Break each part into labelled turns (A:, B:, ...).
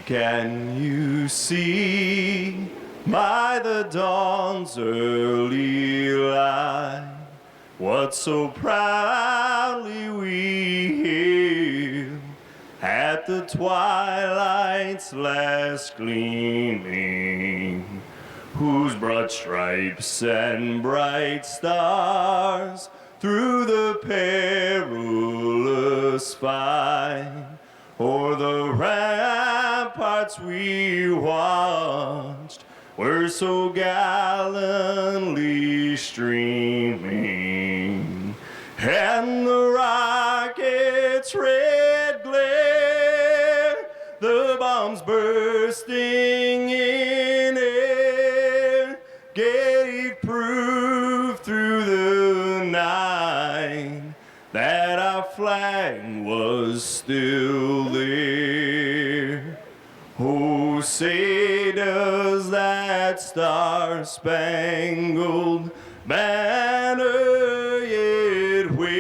A: Can you see by the dawn's early light what so proudly we hailed at the twilight's last gleaming, whose broad stripes and bright stars through the perilous fight o'er the ramparts we watched were so gallantly streaming, and the rocket's red glare, the bombs bursting in air, gave proof through the night that our flag was still there. Oh, say does that star-spangled banner yet wave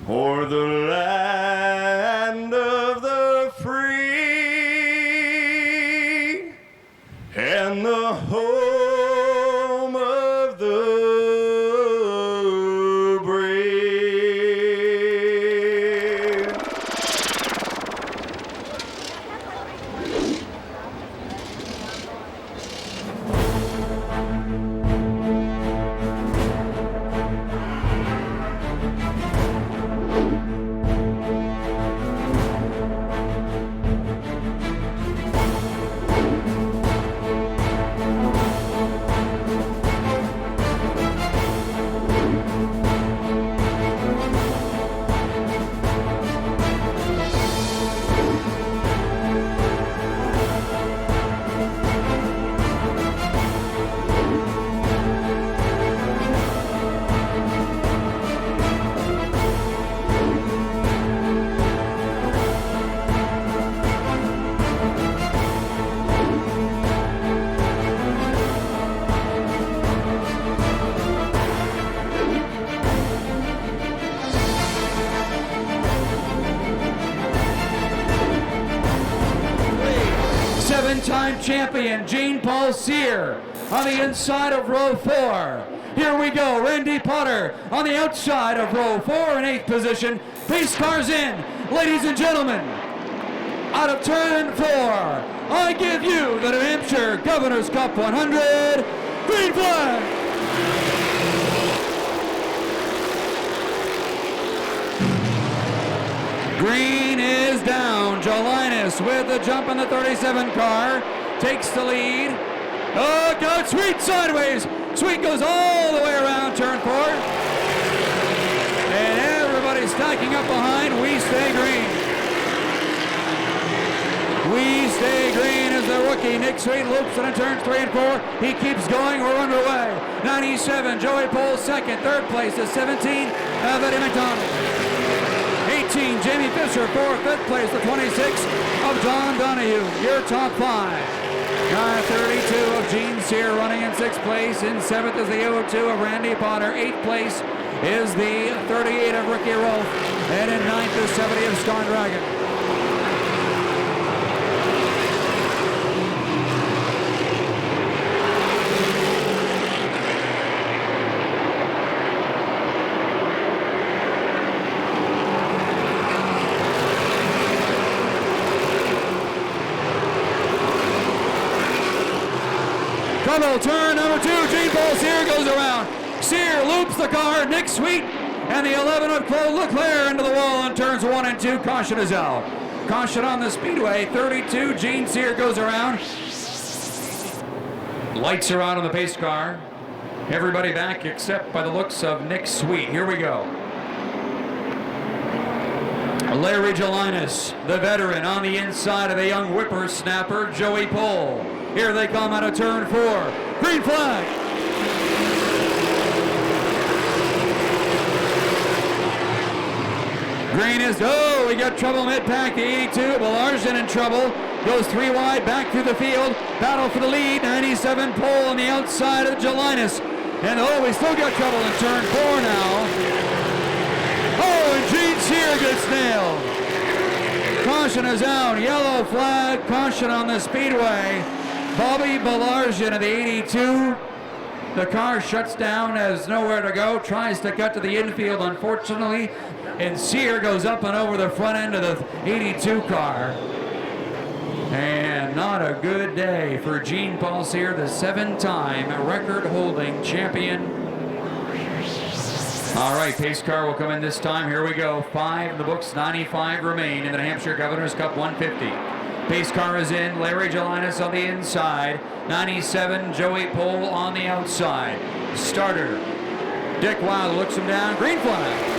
A: o'er the land of the free and the home of the brave.
B: 7-time champion Gene Paul Sear on the inside of row 4. Here we go, Randy Potter on the outside of row 4 in 8th position. Pace cars in, ladies and gentlemen. Out of turn 4, I give you the New Hampshire Governor's Cup 100 green flag. Green is down. Jolinas with the jump in the 37 car takes the lead. Oh, God, Sweet sideways. Sweet goes all the way around turn 4. And everybody's stacking up behind We Stay Green. We Stay Green as the rookie. Nick Sweet loops in turns 3 and 4. He keeps going. We're underway. 97, Joey Pohl second. Third place is 17, Eddie McDonald. 18, Jamie Fisher, 4th, 5th place, the 26 of John Donahue, your top 5. Car 32 of Gene Sear running in 6th place. In 7th is the 02 of Randy Potter. 8th place is the 38 of Ricky Rolfe. And in 9th is 70 of Star Dragon. Trouble, turn number 2, Gene Paul Sear goes around. Sear loops the car, Nick Sweet, and the 11 of Claude Leclerc into the wall on turns 1 and 2. Caution is out. Caution on the speedway, 32, Gene Sear goes around. Lights are on the pace car. Everybody back except by the looks of Nick Sweet. Here we go. Larry Jolinas, the veteran, on the inside of the young whippersnapper, Joey Pohl. Here they come out of turn 4. Green flag. Green is, oh, we got trouble mid-pack. The 82, Belarsen in trouble. Goes 3 wide, back through the field. Battle for the lead. 97, Pohl on the outside of Jolinas. And oh, we still got trouble in turn 4 now. Oh, and Gene Sear gets nailed. Caution is out. Yellow flag. Caution on the speedway. Bobby Balarzian of the 82. The car shuts down, has nowhere to go, tries to cut to the infield, unfortunately, and Sear goes up and over the front end of the 82 car. And not a good day for Jean Paul Sear, the 7-time record-holding champion. All right, pace car will come in this time. Here we go. 5 in the books, 95 remain in the New Hampshire Governor's Cup 150. Pace car is in. Larry Gelinas on the inside. 97, Joey Pohl on the outside. Starter, Dick Wild looks him down. Green flag.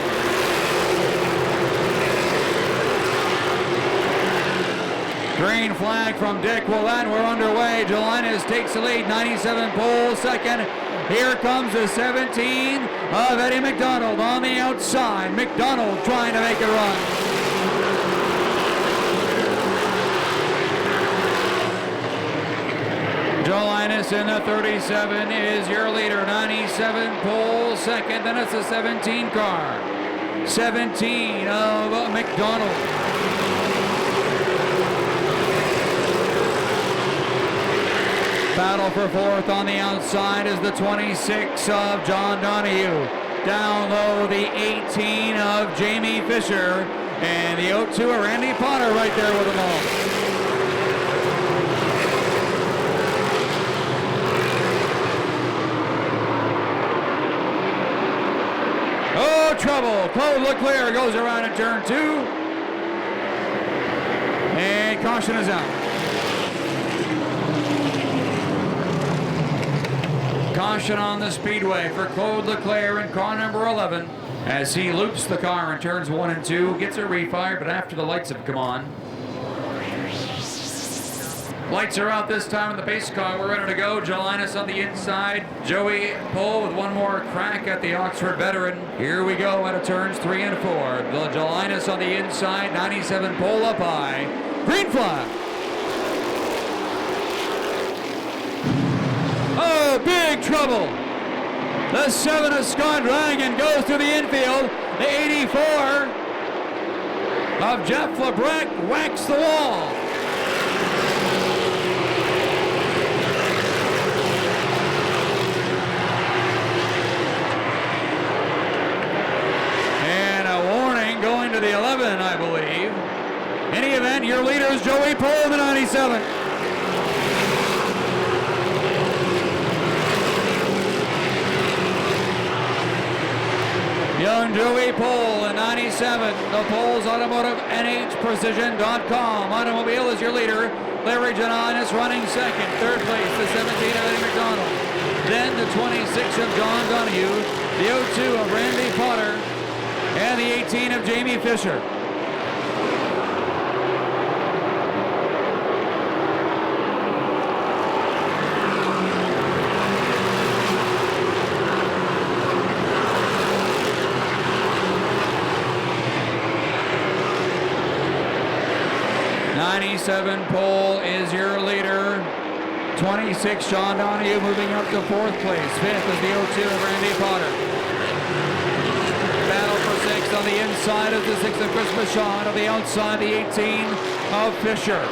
B: Green flag from Dick. Well, then we're underway. Gelinas takes the lead. 97, Pohl second. Here comes the 17 of Eddie McDonald on the outside. McDonald trying to make a run. Gelinas in the 37 is your leader. 97, Pohl second. Then it's the 17 car. 17 of McDonald. Battle for fourth on the outside is the 26 of John Donahue. Down low, the 18 of Jamie Fisher. And the 02 of Randy Potter right there with them all. Oh, trouble. Claude Leclerc goes around in turn 2. And caution is out. Caution on the speedway for Claude Leclerc in car number 11 as he loops the car in turns 1 and 2, gets it refired, but after the lights have come on. Lights are out this time in the pace car. We're ready to go. Gelinas on the inside. Joey Pohl with one more crack at the Oxford veteran. Here we go out of turns 3 and 4. Gelinas on the inside. 97 Pohl up high. Green flag. Oh, big trouble. The 7 of Scott Dragon goes to the infield. The 84 of Jeff Lebrecht whacks the wall. And a warning going to the 11, I believe. In any event, your leader is Joey Pohl in the 97. Young Joey Pohl in 97. The Pohl's Automotive NHPrecision.com. Automobile is your leader. Larry Gelinas running second. Third place, the 17 of Eddie McDonald. Then the 26 of John Donahue. The 02 of Randy Potter. And the 18 of Jamie Fisher. Pohl is your leader. 26, John Donahue moving up to fourth place. Fifth is the 02 of Randy Potter. Battle for sixth on the inside of the 6 of Chris Michaud. On the outside, the 18 of Fisher.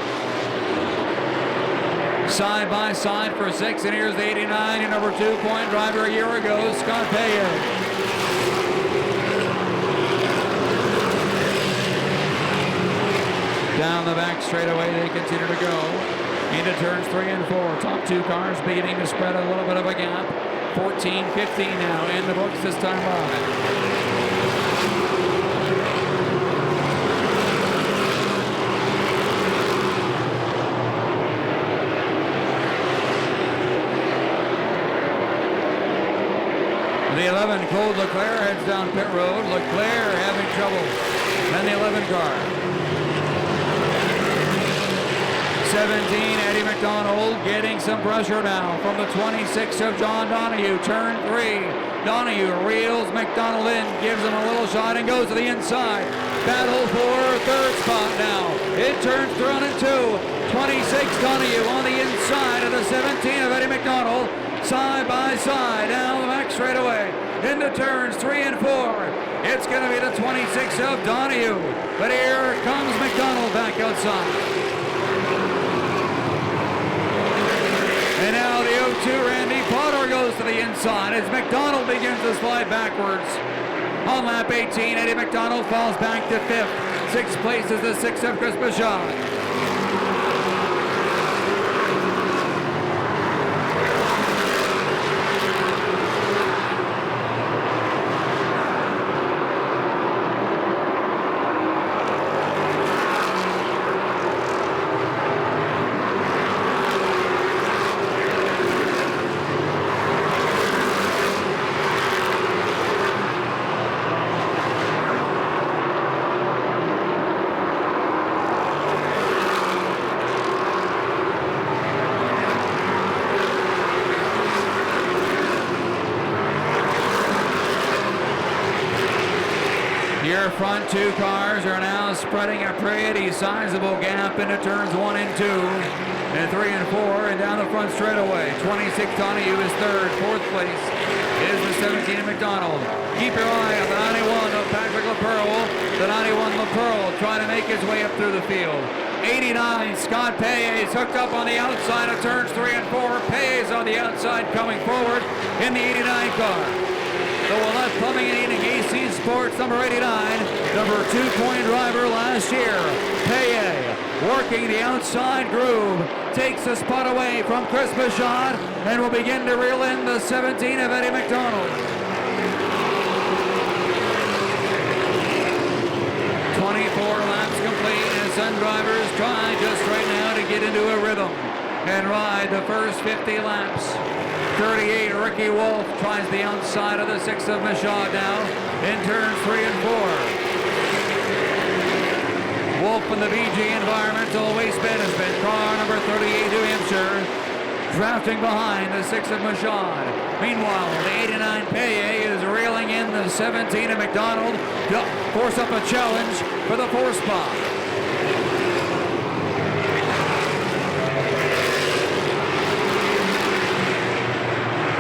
B: Side by side for 6, and here's the 89, your number 2-point driver a year ago, Scott Payer. Down the back straightaway, they continue to go into turns 3 and 4. Top 2 cars beginning to spread a little bit of a gap. 14-15 now in the books this time by. The 11, Claude Leclerc heads down pit road. Leclerc having trouble. Then the 11 car. 17, Eddie McDonald getting some pressure now from the 26 of John Donahue. Turn 3. Donahue reels McDonald in, gives him a little shot and goes to the inside. Battle for third spot now. It turns 1 and 2. 26 Donahue on the inside of the 17 of Eddie McDonald. Side by side down the back straightaway into turns 3 and 4. It's going to be the 26 of Donahue. But here comes McDonald back outside. And now the 0-2 Randy Potter goes to the inside as McDonald begins to slide backwards. On lap 18, Eddie McDonald falls back to 5th. 6th place is the 6 of Chris Bashad. Your front two cars are now spreading a pretty sizable gap into turns 1 and 2, and 3 and 4, and down the front straightaway. 26 Donahue is 3rd. 4th place is the 17 McDonald. Keep your eye on the 91 of Patrick LaPearl. The 91 LaPearl trying to make his way up through the field. 89 Scott Paye is hooked up on the outside of turns 3 and 4. Paye is on the outside coming forward in the 89 car. The Willette Plumbing and Heating AC Sports number 89, number 2-point driver last year. Paye working the outside groove, takes the spot away from Chris Bashad and will begin to reel in the 17 of Eddie McDonald. 24 laps complete as Sun drivers try just right now to get into a rhythm and ride the first 50 laps. 38, Ricky Wolf tries the outside of the 6 of Bashad now in turns 3 and 4. Wolf in the BG Environmental Waste Management, car number 38, New Hampshire, drafting behind the 6 of Bashad. Meanwhile, the 89 Paye is reeling in the 17 of McDonald to force up a challenge for the 4 spot.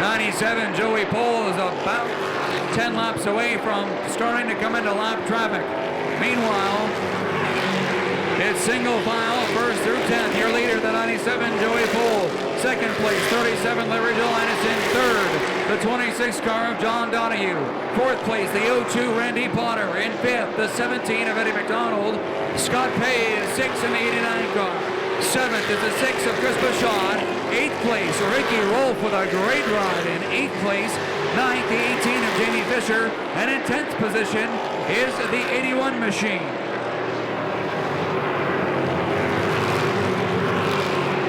B: 97 Joey Pohl is about 10 laps away from starting to come into lap traffic. Meanwhile, it's single file, 1st through 10th. Your leader, the 97 Joey Pohl. 2nd place, 37 Larry Delanis in 3rd. The 26 car of John Donahue. 4th place, the 0-2 Randy Potter. In 5th, the 17 of Eddie McDonald. Scott Paye is 6th in the 89 car. 7th is the 6 of Chris Bashad. 8th place, Ricky Rolfe with a great ride in 8th place. 9th, the 18 of Jamie Fisher. And in 10th position is the 81 machine.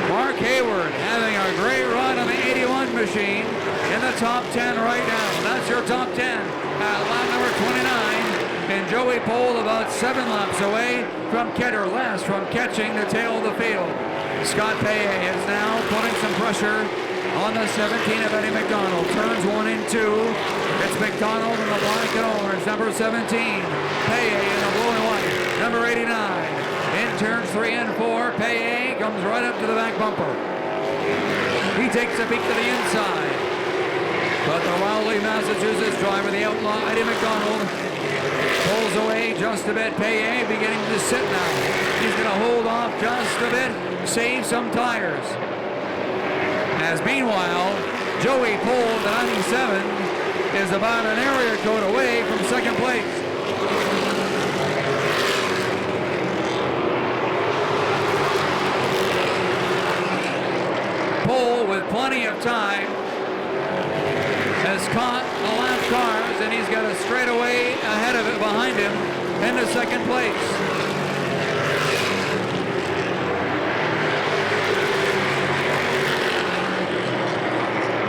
B: Mark Hayward having a great run on the 81 machine in the top 10 right now. That's your top 10 at lap number 29. And Joey Pohl about 7 laps away from last from catching the tail of the field. Scott Paye is now putting some pressure on the 17 of Eddie McDonald. Turns 1 and 2. It's McDonald in the black and orange, number 17. Paye in the blue and white, number 89. In turns 3 and 4, Paye comes right up to the back bumper. He takes a peek to the inside. But the Rowley, Massachusetts driver, the outlaw Eddie McDonald, pulls away just a bit. Paye beginning to sit now. He's going to hold off just a bit, save some tires. As meanwhile, Joey Pohl, the 97, is about an area code away from 2nd place. Pohl, with plenty of time, has caught the lap cars, and he's got a straightaway ahead of it behind him into 2nd place.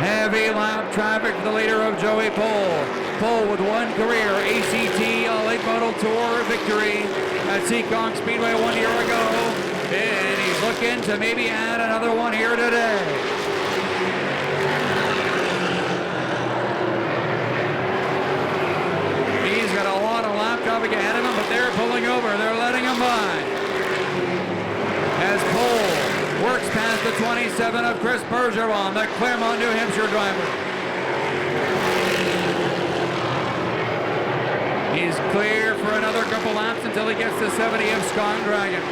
B: Heavy lap traffic for the leader of Joey Pohl. Pohl with 1 career ACT Late Model Tour victory at USA Speedway 1 year ago. And he's looking to maybe add another one here today. He's got a lot of lap traffic ahead of him, but they're pulling over. They're letting him by. As Pohl works past the 27 of Chris Bergeron, the Claremont, New Hampshire driver. He's clear for another couple laps until he gets to 70 of Scott Dragon.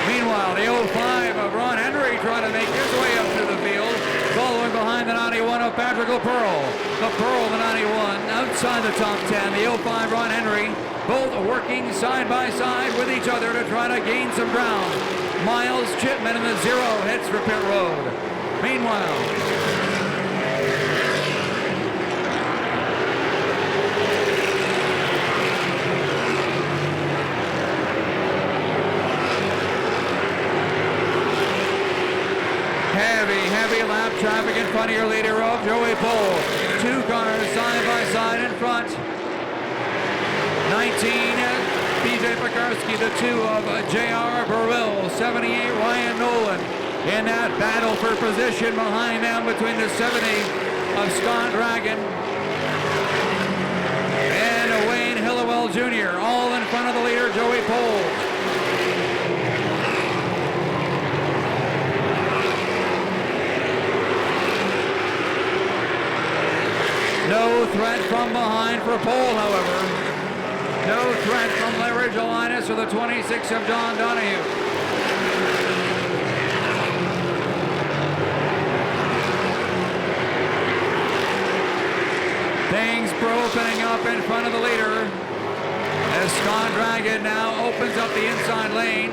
B: Meanwhile, the 05 of Ron Henry trying to make his way up through the field, following behind the 91 of Patrick LaPearl. LaPearl, the 91, outside the top 10. The 05 Ron Henry, both working side by side with each other to try to gain some ground. Miles Chipman in the 0 heads for pit road. Meanwhile, heavy lap traffic in front of your leader of Joey Pole. 2 cars side by side in front. 19, BJ Pekarsky, the 2 of J.R. Burrell. 78, Ryan Nolan. In that battle for position behind them between the 70 of Scott Dragon and Wayne Hillowell Jr. All in front of the leader, Joey Pole. No threat from behind for Pole, however. No threat from Leverage Alliance or the 26 of John Donahue. Things opening up in front of the leader as Scott Dragon now opens up the inside lane.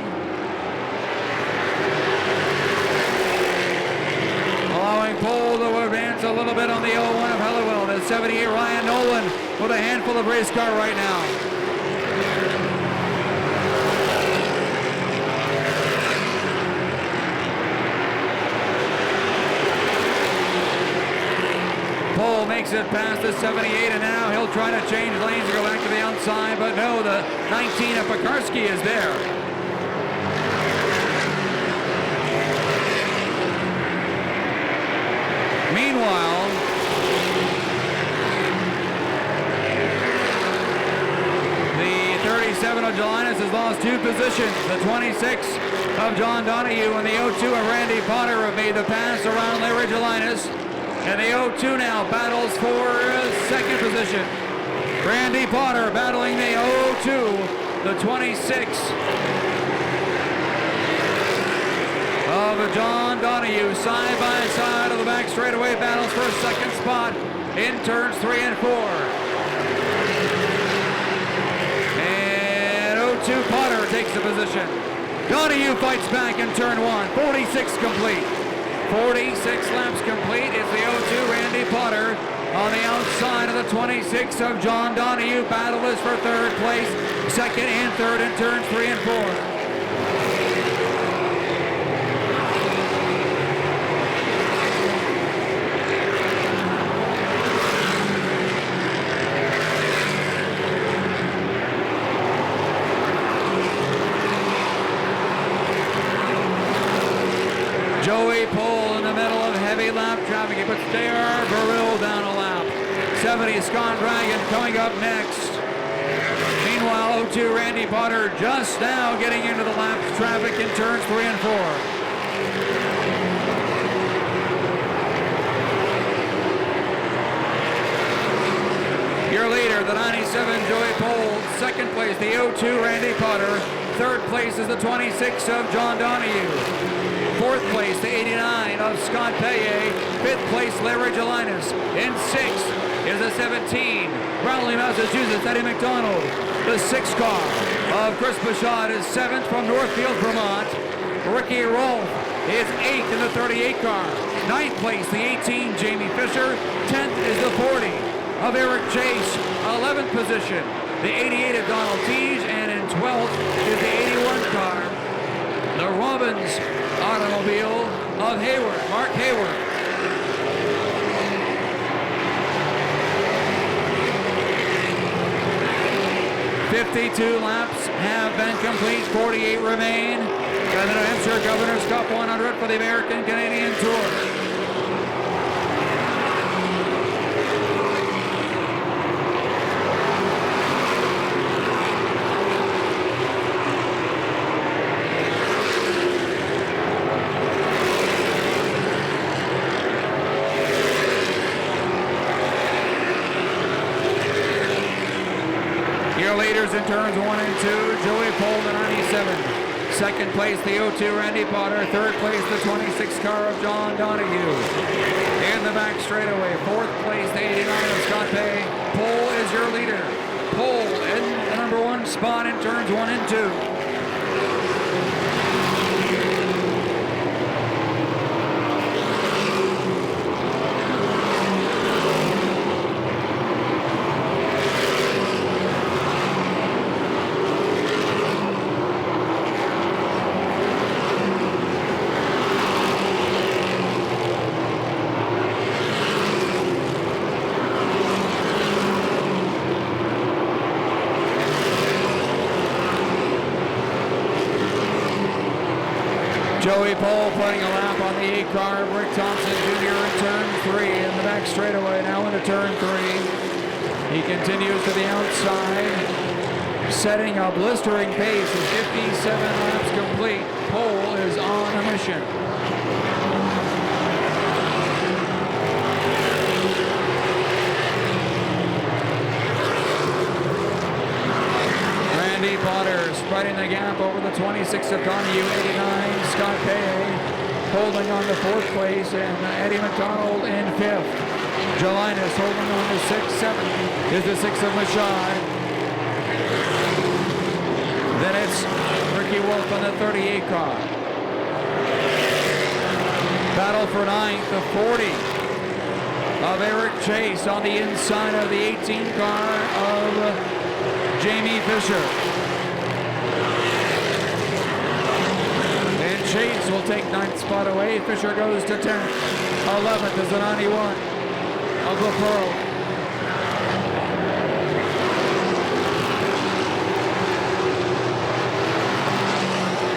B: Allowing Pole to advance a little bit on the 01 of Hellewell. The 78 Ryan Nolan with a handful of race car right now. Pole makes it past the 78, and now he'll try to change lanes and go back to the outside, but no, the 19 of Pekarsky is there. Meanwhile, the 37 of Jelinas has lost 2 positions. The 26 of John Donahue and the 02 of Randy Potter have made the pass around Larry Jelinas. And the 02 now battles for 2nd position. Randy Potter battling the 02, the 26 of John Donahue, side by side of the back straightaway battles for a 2nd spot in turns 3 and 4. And 02 Potter takes the position. Donahue fights back in turn 1, 46 complete. 46 laps complete. It's the 02 Randy Potter on the outside of the 26 of John Donahue. Battle is for 3rd place, 2nd and 3rd in turns 3 and 4. Joey Pole in the middle of heavy lap traffic. He puts J.R. Burrell down a lap. 70 Scott Dragon coming up next. Meanwhile, 02 Randy Potter just now getting into the lap traffic in turns 3 and 4. Your leader, the 97 Joey Pole. 2nd place, the 02 Randy Potter. 3rd place is the 26 of John Donahue. 4th place, the 89 of Scott Paye. 5th place, Larry Jelinas. In 6th is the 17, Rowley, Massachusetts, Eddie McDonald. The 6th car of Chris Bouchard is 7th from Northfield, Vermont. Ricky Rolfe is 8th in the 38 car. 9th place, the 18, Jamie Fisher. 10th is the 40 of Eric Chase. 11th position, the 88 of Donald Teege. And in 12th is the 81 car, the Robbins automobile of Hayward, Mark Hayward. "52 laps have been complete, 48 remain. And the New Hampshire Governor's Cup 100 for the American Canadian Tour. turns 1 and 2. Joey Pole, the 97. Second place, the 02, Randy Potter. Third place, the 26 car of John Donahue. In the back straightaway, fourth place, the 89 of Scott Pay. Pole is your leader. Pole in the number 1 spot in turns 1 and 2. Joey Pole putting a lap on the 8 car. Rick Thompson Jr. in turn 3 in the back straightaway, now into turn 3. He continues to the outside, setting a blistering pace of 57 laps complete. Pole is on a mission. Randy Potter spreading the gap over the 26 of Donahue, 89, Scott Pay holding on to 4th place, and Eddie McDonald in 5th. Jelinas holding on to 6th, 7th is the 6 of Machad. Then it's Ricky Wolf on the 38 car. Battle for 9th, the 40 of Eric Chase on the inside of the 18 car of Jamie Fisher. And Chase will take 9th spot away. Fisher goes to 10th. 11th is the 91 of the Pro.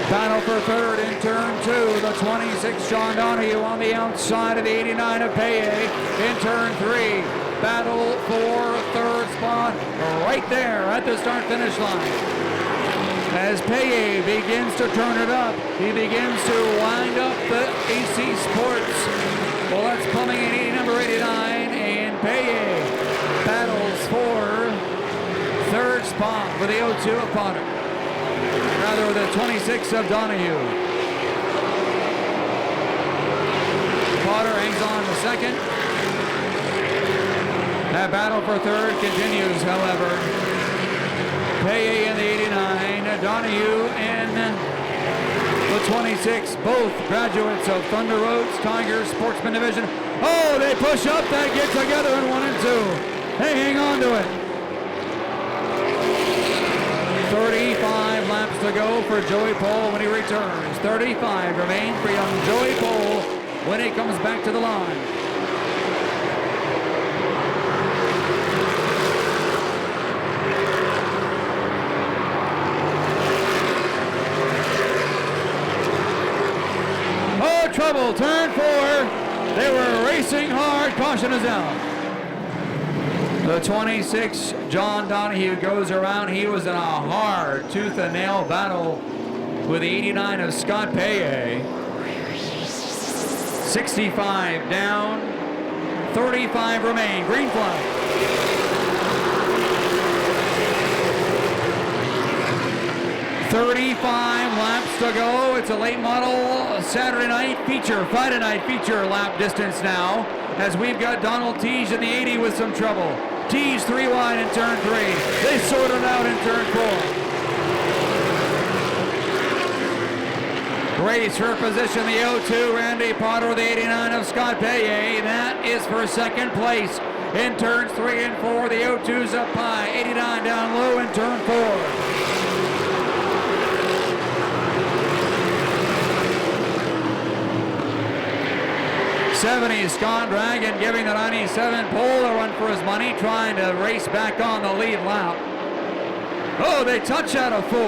B: Battle for 3rd in turn 2. The 26 John Donahue on the outside of the 89 of Paye in turn 3. Battle for 3rd spot right there at the start-finish line. As Paye begins to turn it up, he begins to wind up the AC Sports. Well, that's coming in number 89, and Paye battles for 3rd spot for the 02 of Potter. Rather, the 26 of Donahue. Potter hangs on to 2nd. That battle for 3rd continues, however. Paye in the 89, Donahue in the 26, both graduates of Thunder Roads Tigers Sportsman Division. Oh, they push up, that gets together in 1 and 2. They hang on to it. 35 laps to go for Joey Pole when he returns. 35 remain for young Joey Pole when he comes back to the line. Trouble, turn 4. They were racing hard. Caution is out. The 26, John Donahue, goes around. He was in a hard tooth and nail battle with the 89 of Scott Paye. 65 down, 35 remain. Green flag. 35 laps to go. It's a late model Saturday night feature, Friday night feature lap distance now, as we've got Donald Teege in the 80 with some trouble. Teege 3 wide in turn 3. They sort it out in turn 4. Race for position, the 02, Randy Potter, the 89 of Scott Paye. That is for 2nd place. In turns 3 and 4, the 02's up high, 89 down low in turn 4. 70, Scott Dragon giving the 97 Pole a run for his money, trying to race back on the lead lap. Oh, they touch out of 4.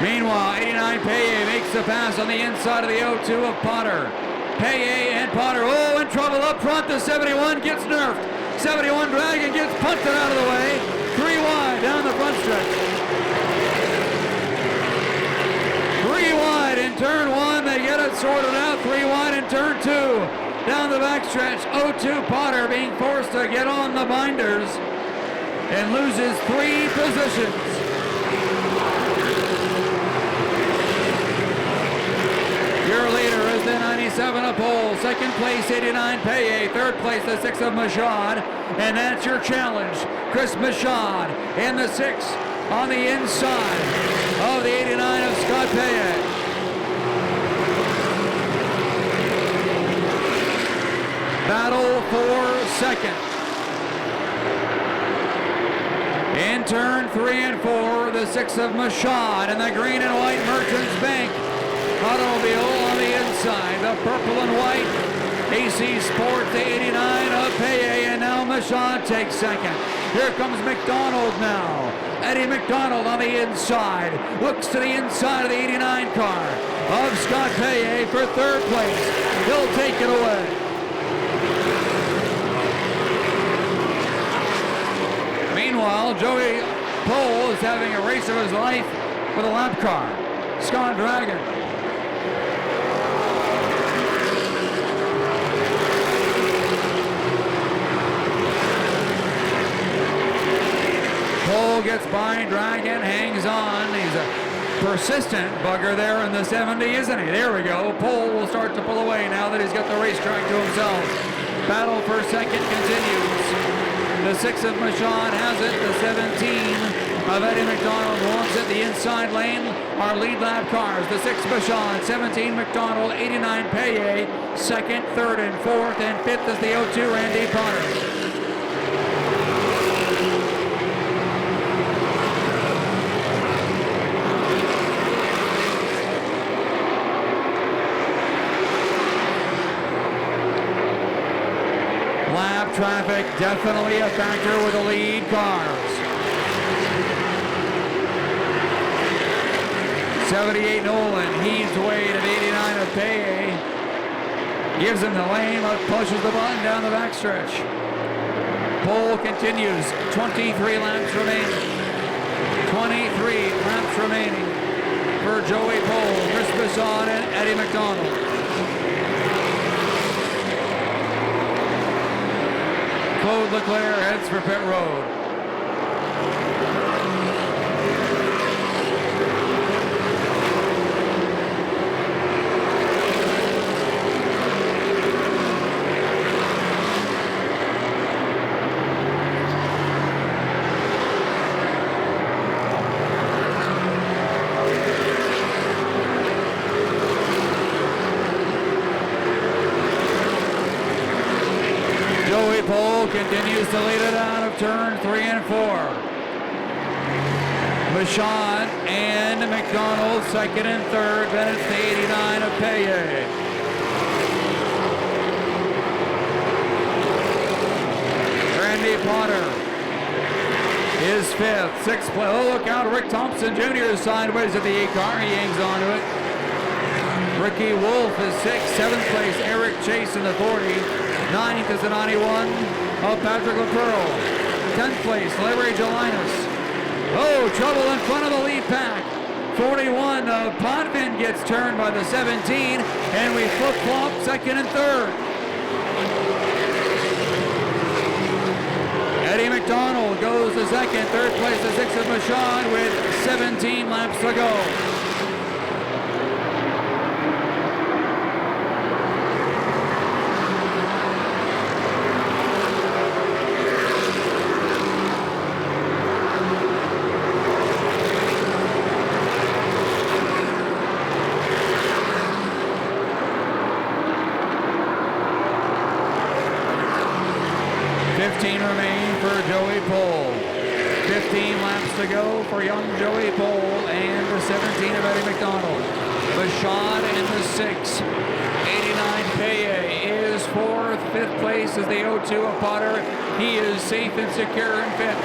B: Meanwhile, 89 Paye makes the pass on the inside of the 02 of Potter. Paye and Potter, oh, in trouble up front. The 71 gets nerfed. 71 Dragon gets punted out of the way. 3 wide down the front stretch. 3 wide in turn 1. They get it sorted out. 3 wide in turn 2. down the backstretch. 0-2 Potter being forced to get on the binders and loses 3 positions. Your leader is the 97 of Pole. Second place, 89 Paye. Third place, the 6 of Michaud. And that's your challenge. Chris Michaud in the 6 on the inside of the 89 of Scott Paye. Battle for second. In turn 3 and 4, the 6 of Michaud and the green and white Merchants Bank automobile on the inside. The purple and white AC Sport, the 89 of Paye, and now Michaud takes second. Here comes McDonald now. Eddie McDonald on the inside. Looks to the inside of the 89 car of Scott Paye for third place. He'll take it away. Meanwhile, Joey Pole is having a race of his life with a lap car. Scott Dragon. Pole gets by, Dragon hangs on. He's a persistent bugger there in the 70, isn't he? There we go. Pole will start to pull away now that he's got the racetrack to himself. Battle for second continues. The 6 of Michaud has it. The 17 of Eddie McDonald wants it. The inside lane are lead lap cars. The 6 Michaud, 17 McDonald, 89 Paye. Second, third, and fourth, and fifth is the 02 Randy Potter. Lap traffic definitely a factor with the lead cars. 78 Nolan heaves away to the 89 of Paye. Gives him the lane, but pushes the button down the backstretch. Pole continues. 23 laps remaining. 23 laps remaining for Joey Pole, Chris Bisson, and Eddie McDonald. Claude Leclerc heads for pit road. Joey Pole continues to lead it out of turn 3 and 4. Michaud and McDonald second and third. Then it's the 89 of Paye. Randy Potter is fifth. Sixth place. Oh, look out. Rick Thompson Jr. is sideways at the 8 car. He hangs onto it. Ricky Wolf is sixth. Seventh place. Eric Chase in the 40. Ninth is the 91 of Patrick LaPearl. 10th place, Larry Gelinas. Oh, trouble in front of the lead pack. 41 of Potvin gets turned by the 17, and we flip-flop second and third. Eddie McDonald goes to second. Third place, the 6 of Michaud with 17 laps to go. Remain for Joey Pole. 15 laps to go for young Joey Pole and the 17 of Eddie McDonald. Michaud in the 6. 89 Paye is fourth. Fifth place is the 02 of Potter. He is safe and secure in fifth.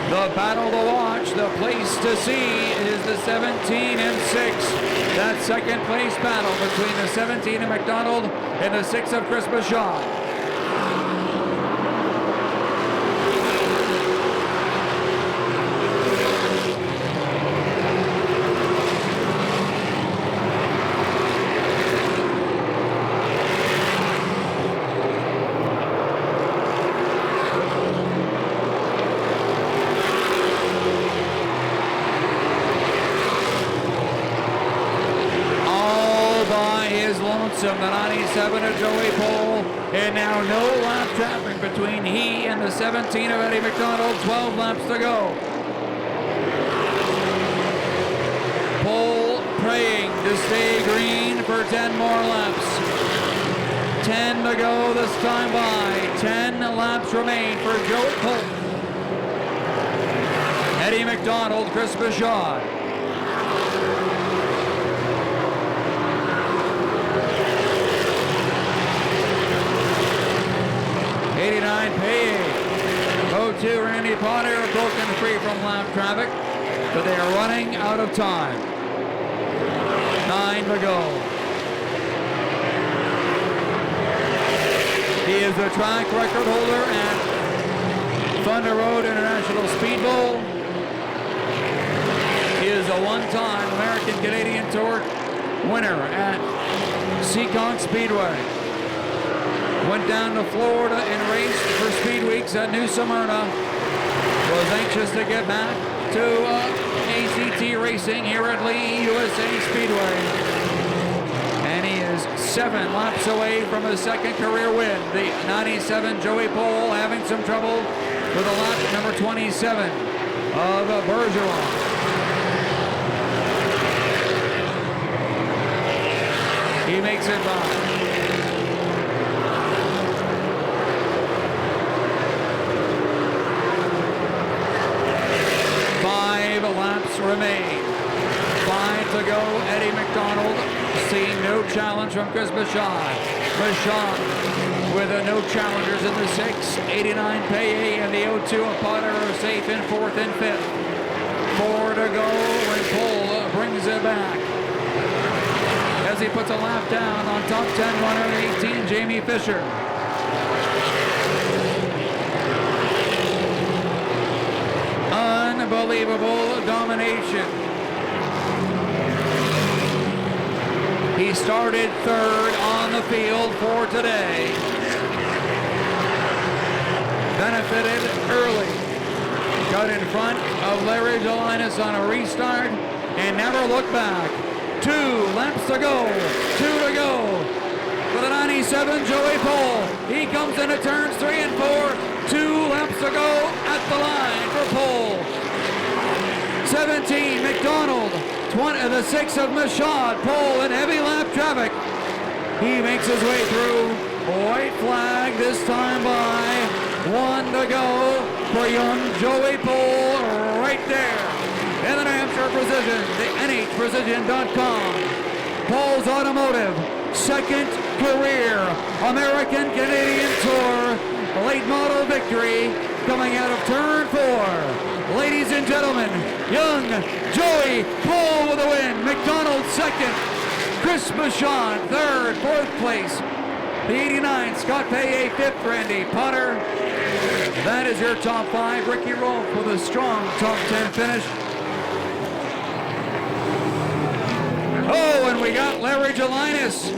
B: The battle to watch, the place to see is the 17 and 6. That second place battle between the 17 of McDonald and the 6 of Chris Michaud. Now no lap traffic between he and the 17 of Eddie McDonald. 12 laps to go. Pole praying to stay green for 10 more laps. 10 to go this time by. 10 laps remain for Joe Pole. Eddie McDonald, Chris Bouchard. Payne. 02 Randy Potter broken free from lap traffic, but they are running out of time. 9 to go. He is the track record holder at Thunder Road International Speed Bowl. He is a one-time American Canadian Tour winner at Seekonk Speedway. Went down to Florida and raced for Speed Weeks at New Smyrna. Was anxious to get back to ACT racing here at Lee USA Speedway. And he is 7 laps away from his second career win. The 97 Joey Pole having some trouble with a lap number 27 of Bergeron. He makes it by. 5 laps remain. 5 to go. Eddie McDonald seeing no challenge from Chris Bouchard. Bouchard with no challengers in the 6. 89 Paye and the 02 of Potter are safe in 4th and 5th. 4 to go when Pole brings it back. As he puts a lap down on top 10 runner 18 Jamie Fisher. Unbelievable domination. He started 3rd on the field for today. Benefited early. Got in front of Larry Gelinas on a restart and never looked back. 2 laps to go. 2 to go. For the 97 Joey Pole. He comes into turns 3 and 4. 2 laps to go at the line for Pole. 17 McDonald. 20, the 6 of Machad. Pole in heavy lap traffic. He makes his way through. White flag this time by. 1 to go for young Joey Pole right there. In the New Hampshire Precision, the NHPrecision.com. Pole's Automotive, 2nd career American Canadian Tour late model victory coming out of turn 4. Ladies and gentlemen, young Joey Pole with a win. McDonald 2nd, Chris Bouchard 3rd, 4th place. The 89, Scott Paye 5th, Randy Potter. That is your top 5. Ricky Rolfe with a strong top 10 finish. Oh, and we got Larry Gelinas.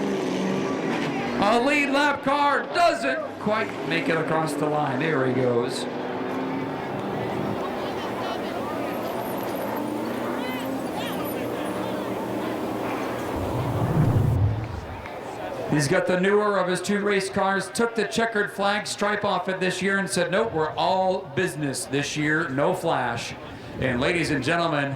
B: A lead lap car doesn't quite make it across the line. There he goes. He's got the newer of his 2 race cars, took the checkered flag stripe off it this year and said, nope, we're all business this year, no flash. And ladies and gentlemen,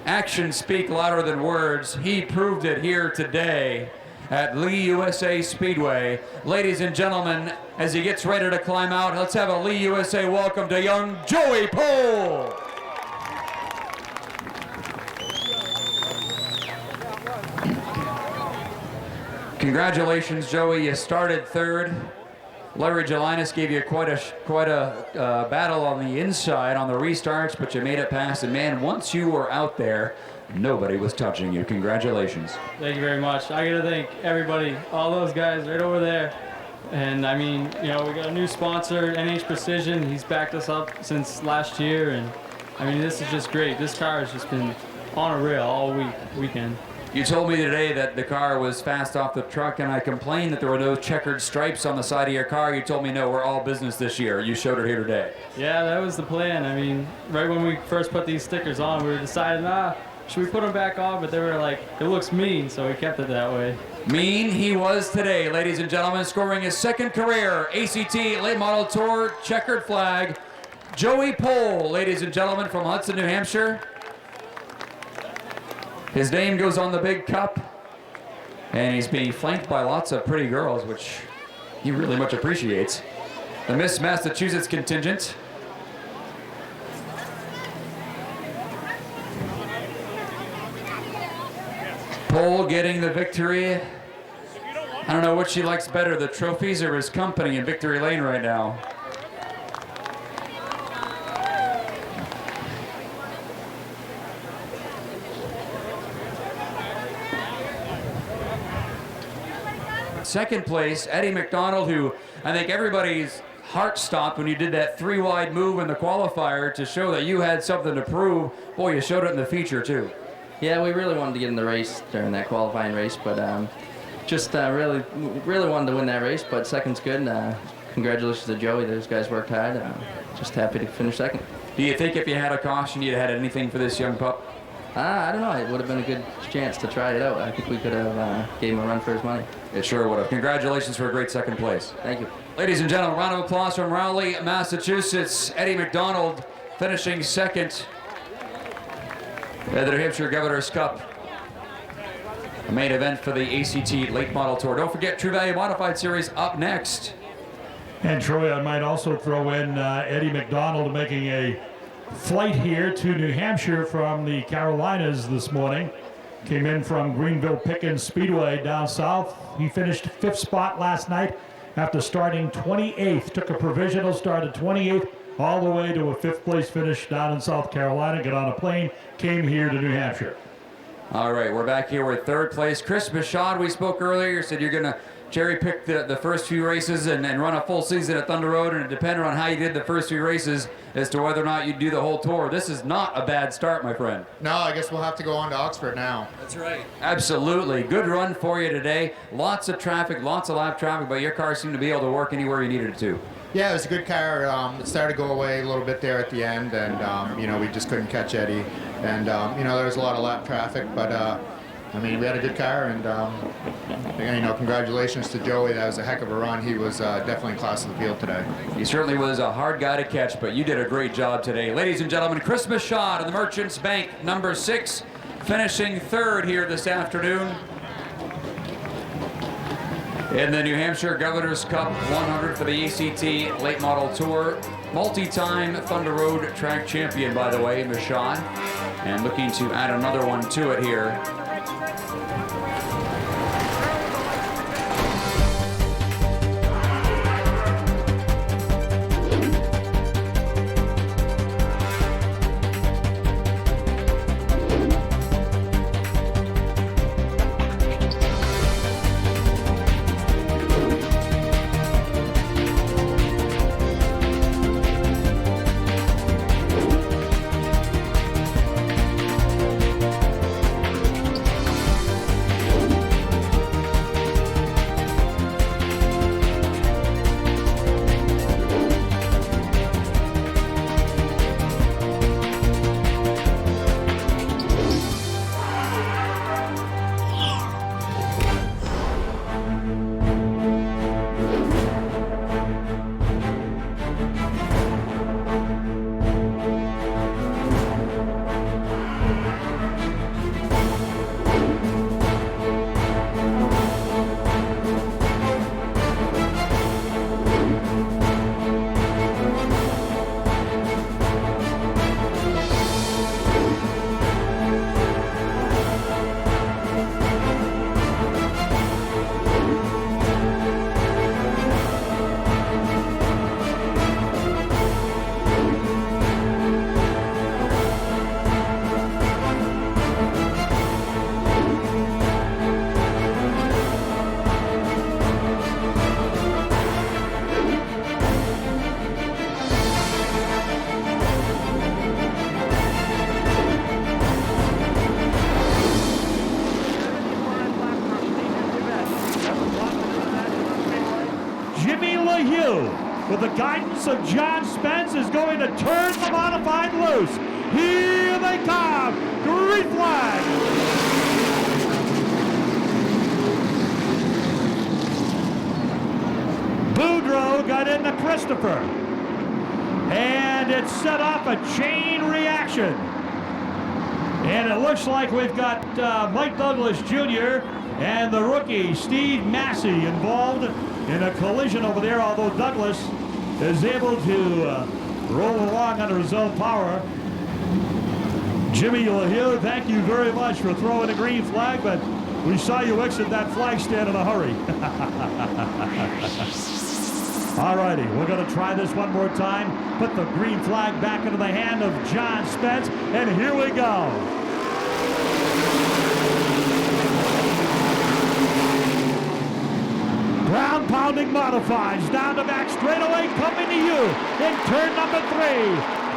B: actions speak louder than words. He proved it here today at Lee USA Speedway. Ladies and gentlemen, as he gets ready to climb out, let's have a Lee USA welcome to young Joey Pole. Congratulations, Joey. You started 3rd. Larry Gelinas gave you quite a battle on the inside on the restarts, but you made it past. And man, once you were out there, nobody was touching you. Congratulations.
C: Thank you very much. I got to thank everybody, all those guys right over there. And I mean, you know, we got a new sponsor, NH Precision. He's backed us up since last year, and I mean, this is just great. This car has just been on a rail all weekend.
B: You told me today that the car was fast off the truck, and I complained that there were no checkered stripes on the side of your car. You told me, no, we're all business this year. You showed it here today.
C: Yeah, that was the plan. I mean, right when we first put these stickers on, we were deciding, should we put him back on? But they were like, it looks mean, so we kept it that way.
B: Mean he was today, ladies and gentlemen, scoring his second career ACT Late Model Tour checkered flag. Joey Pole, ladies and gentlemen, from Hudson, New Hampshire. His name goes on the big cup, and he's being flanked by lots of pretty girls, which he really much appreciates. The Miss Massachusetts contingent. Pole getting the victory. I don't know what she likes better, the trophies or his company in Victory Lane right now. Second place, Eddie McDonald, who I think everybody's heart stopped when you did that 3-wide move in the qualifier to show that you had something to prove. Boy, you showed it in the feature too.
D: Yeah, we really wanted to get in the race during that qualifying race, but just really wanted to win that race, but second's good. Congratulations to Joey. Those guys worked hard. Just happy to finish second.
B: Do you think if you had a caution, you'd have had anything for this young pup?
D: I don't know. It would have been a good chance to try it out. I think we could have gave him a run for his money.
B: It sure would have. Congratulations for a great second place.
D: Thank you.
B: Ladies and gentlemen, round of applause from Rowley, Massachusetts. Eddie McDonald finishing second at the New Hampshire Governor's Cup. A main event for the ACT Late Model Tour. Don't forget True Value Modified Series up next.
E: And Troy, I might also throw in Eddie McDonald making a flight here to New Hampshire from the Carolinas this morning. Came in from Greenville Pickens Speedway down south. He finished 5th spot last night after starting 28th. Took a provisional, started 28th, all the way to a 5th place finish down in South Carolina. Got on a plane, came here to New Hampshire.
B: All right, we're back here with 3rd place. Chris Bichon, we spoke earlier. You said you're going to cherry pick the first few races and run a full season at Thunder Road, and it depended on how you did the first few races as to whether or not you'd do the whole tour. This is not a bad start, my friend.
F: No, I guess we'll have to go on to Oxford now.
B: That's right. Absolutely. Good run for you today. Lots of traffic, lots of lap traffic, but your car seemed to be able to work anywhere you needed it to.
F: Yeah, it was a good car. It started to go away a little bit there at the end, and, you know, we just couldn't catch Eddie. And, you know, there was a lot of lap traffic, but, I mean, we had a good car, and, you know, congratulations to Joey. That was a heck of a run. He was definitely class of the field today.
B: He certainly was a hard guy to catch, but you did a great job today. Ladies and gentlemen, Chris Bichon of the Merchants Bank, number 6, finishing 3rd here this afternoon in the New Hampshire Governor's Cup 100 for the ACT Late Model Tour. Multi-time Thunder Road track champion, by the way, Bichon, and looking to add another one to it here.
E: with the guidance of John Spence, is going to turn the modified loose. Here they come. Green flag. Boudreaux got into Christopher. And it set off a chain reaction. And it looks like we've got Mike Douglas Jr. and the rookie Steve Massey involved in a collision over there, although Douglas is able to roll along under his own power. Jimmy LaHue, thank you very much for throwing a green flag, but we saw you exit that flag stand in a hurry. All righty, we're going to try this one more time. Put the green flag back into the hand of John Spence, and here we go. Ground pounding modifieds down the back straightaway, coming to you in turn number 3.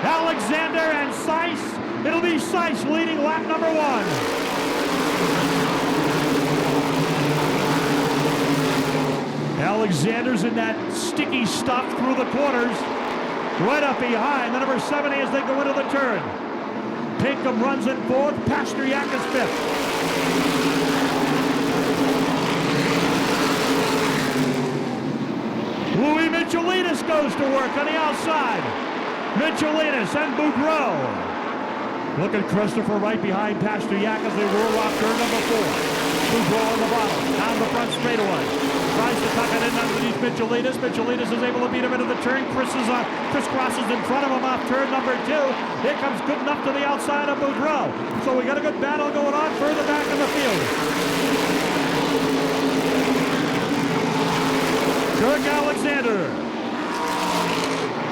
E: Alexander and Seiss. It'll be Seiss leading lap number 1. Alexander's in that sticky stuff through the corners. Right up behind the number 70 as they go into the turn. Pinkham runs in 4th. Pasteryak is 5th. Louis Michelinas goes to work on the outside. Michelinas and Boudreaux. Look at Christopher right behind Pasteryak as they roll off turn number 4. Boudreaux on the bottom, down the front straightaway. Tries to tuck it in underneath Michelinas. Michelinas is able to beat him into the turn. Chris crosses in front of him off turn number 2. Here comes good enough to the outside of Boudreaux. So we got a good battle going on further back in the field. Kirk Alexander,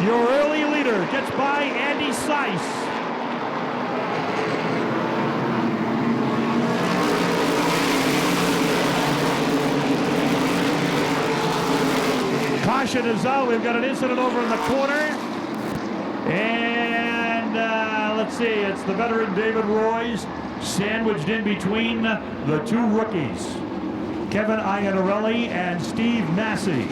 E: your early leader, gets by Andy Seiss. Caution is out. We've got an incident over in the corner. And let's see, it's the veteran David Royce sandwiched in between the 2 rookies, Kevin Iannarelli and Steve Massey.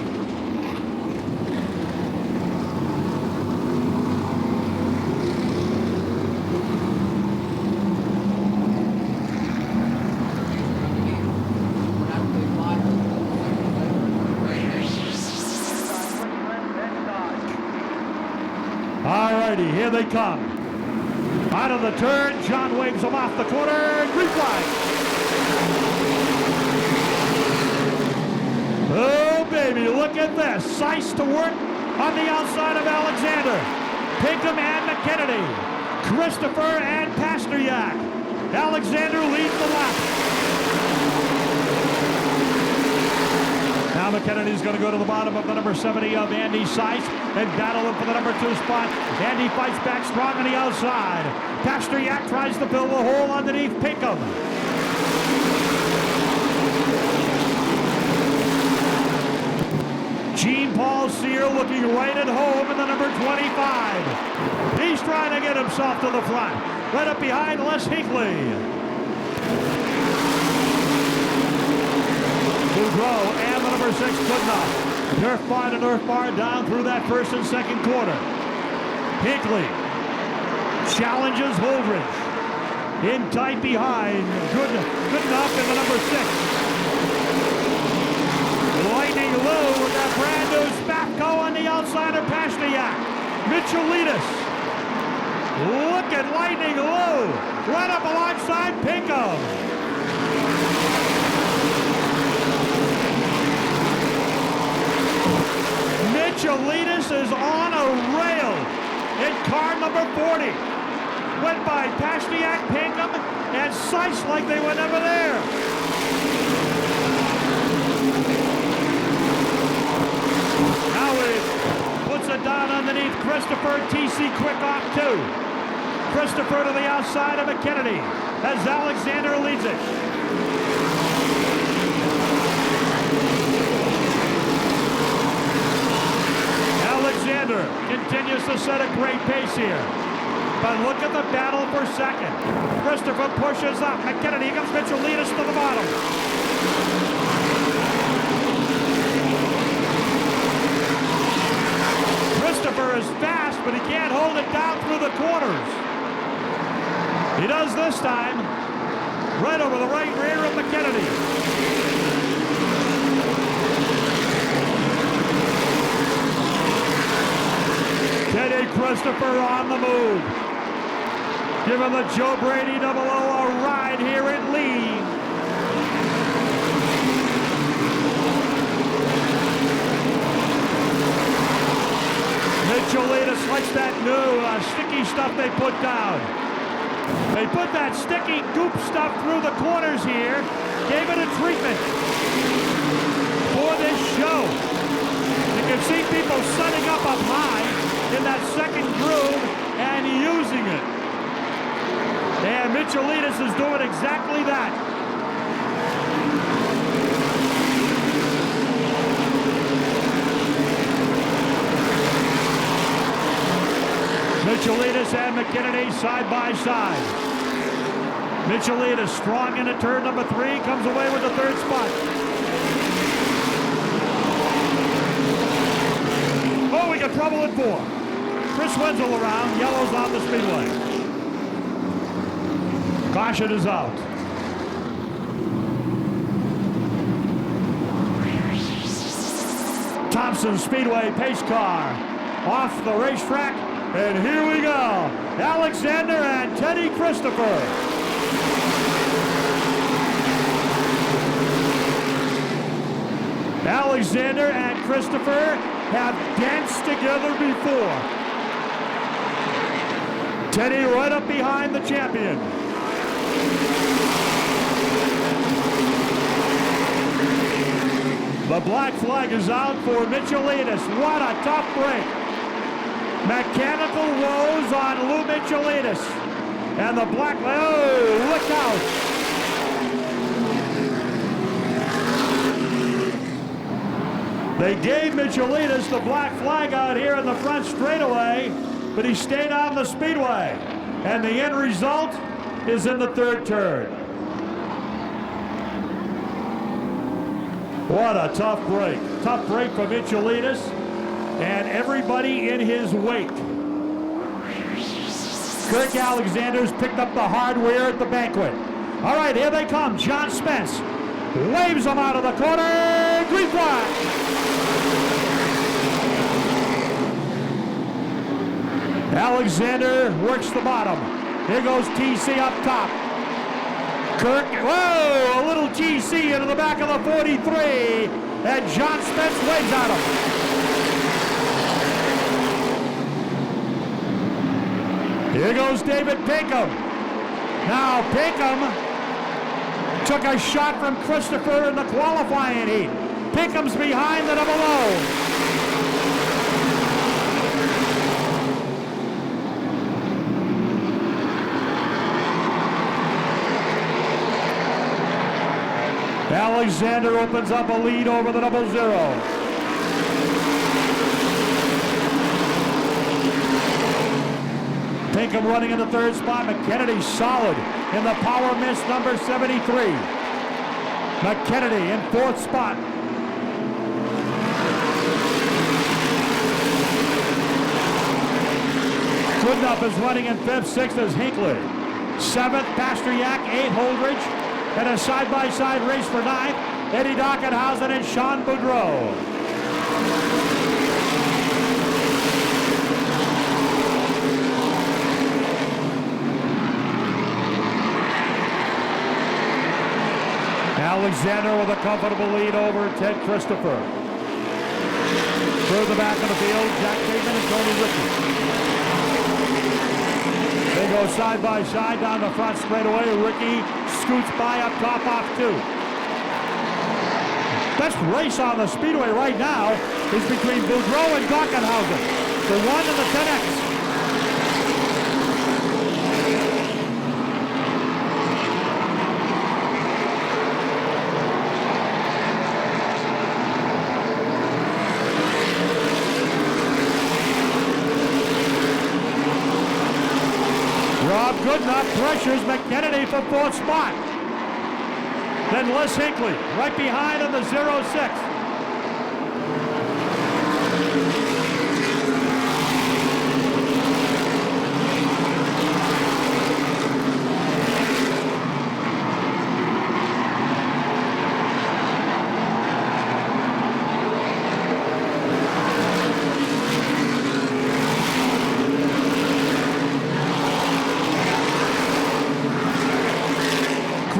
E: Alrighty, here they come. Out of the turn, John waves them off the corner. Green flag. Oh, baby, look at this. Seiss to work on the outside of Alexander. Pinkham and McKennedy. Christopher and Pasteryak. Alexander leads the lap. Now McKennedy's going to go to the bottom of the number 70 of Andy Seiss and battle him for the number 2 spot. Andy fights back strong on the outside. Pasteryak tries to fill the hole underneath Pinkham. Jean-Paul Cyr looking right at home in the number 25. He's trying to get himself to the front. Right up behind Les Hinkley. Boudreaux and the number 6 good enough. Nerf bar to Nerf bar down through that first and second quarter. Hinkley challenges Holdridge. In tight behind. Good enough in the number 6. Lightning Lou with that brand new Spatco on the outside of Pasteryak. Michelinas. Look at Lightning Lou. Right up alongside Pinkham. Michelinas is on a rail in car number 40. Went by Pasteryak, Pinkham, and Seiss like they were never there. Now he puts it down underneath Christopher. TC quick off 2. Christopher to the outside of McKennedy as Alexander leads it. Alexander continues to set a great pace here. But look at the battle for second. Christopher pushes up. McKennedy, here comes Michelinas to the bottom. corners. He does this time, right over the right rear of McKennedy. Teddy Christopher on the move. Giving the Joe Brady 00 a ride here at Lee. Mitchell-Letus likes that new sticky stuff they put down. They put that sticky goop stuff through the corners here, gave it a treatment for this show. You can see people setting up high in that second groove and using it. And Mitchell-Letus is doing exactly that. Mitchell-Letus and McKennedy side by side. Mitchell-Letus strong into turn number 3, comes away with the third spot. Oh, we got trouble at 4. Chris Wenzel around, yellows on the speedway. Caution is out. Thompson Speedway pace car off the racetrack. And here we go, Alexander and Teddy Christopher. Alexander and Christopher have danced together before. Teddy right up behind the champion. The black flag is out for Mitchell-Letus. What a tough break. Mechanical woes on Lou Mitchell-Letus. And the black, oh, look out. They gave Mitchell-Letus the black flag out here in the front straightaway, but he stayed on the speedway. And the end result is in the third turn. What a tough break. Tough break for Mitchell-Letus and everybody in his wake. Kirk Alexander's picked up the hardware at the banquet. All right, here they come. John Spence waves them out of the corner. Green flag. Alexander works the bottom. Here goes TC up top. Kirk, whoa, a little GC into the back of the 43, and John Spence waves at him. Here goes David Pinkham. Now Pinkham took a shot from Christopher in the qualifying heat. Pinkham's behind the 00. Alexander opens up a lead over the 00. Pinkham running in the third spot. McKennedy solid in the power miss number 73. McKennedy in fourth spot. Goodenough is running in fifth. Sixth is Hinckley. Seventh, Pasteryak. Eighth, Holdridge. And a side-by-side race for ninth, Eddie Dockenhausen and Sean Boudreau. Alexander with a comfortable lead over Ted Christopher. Further back in the field, Jack Bateman and Tony Rickey. They go side by side down the front straightaway. Rickey scoots by up top off 2. Best race on the speedway right now is between Boudreau and Dockenhausen. The 1 and the 10X. Rob Goodenough pressures McKennedy for fourth spot. Then Les Hinckley right behind on the 06.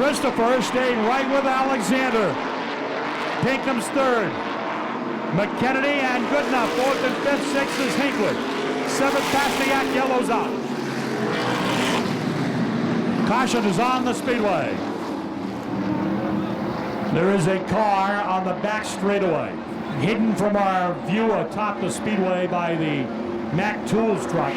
E: Christopher staying right with Alexander. Pinkham's third. McKennedy and Goodenough, fourth and fifth. Sixth is Hinckley. Seventh, Pastiak, yellows out. Caution is on the speedway. There is a car on the back straightaway, hidden from our view atop the speedway by the Mack Tools truck.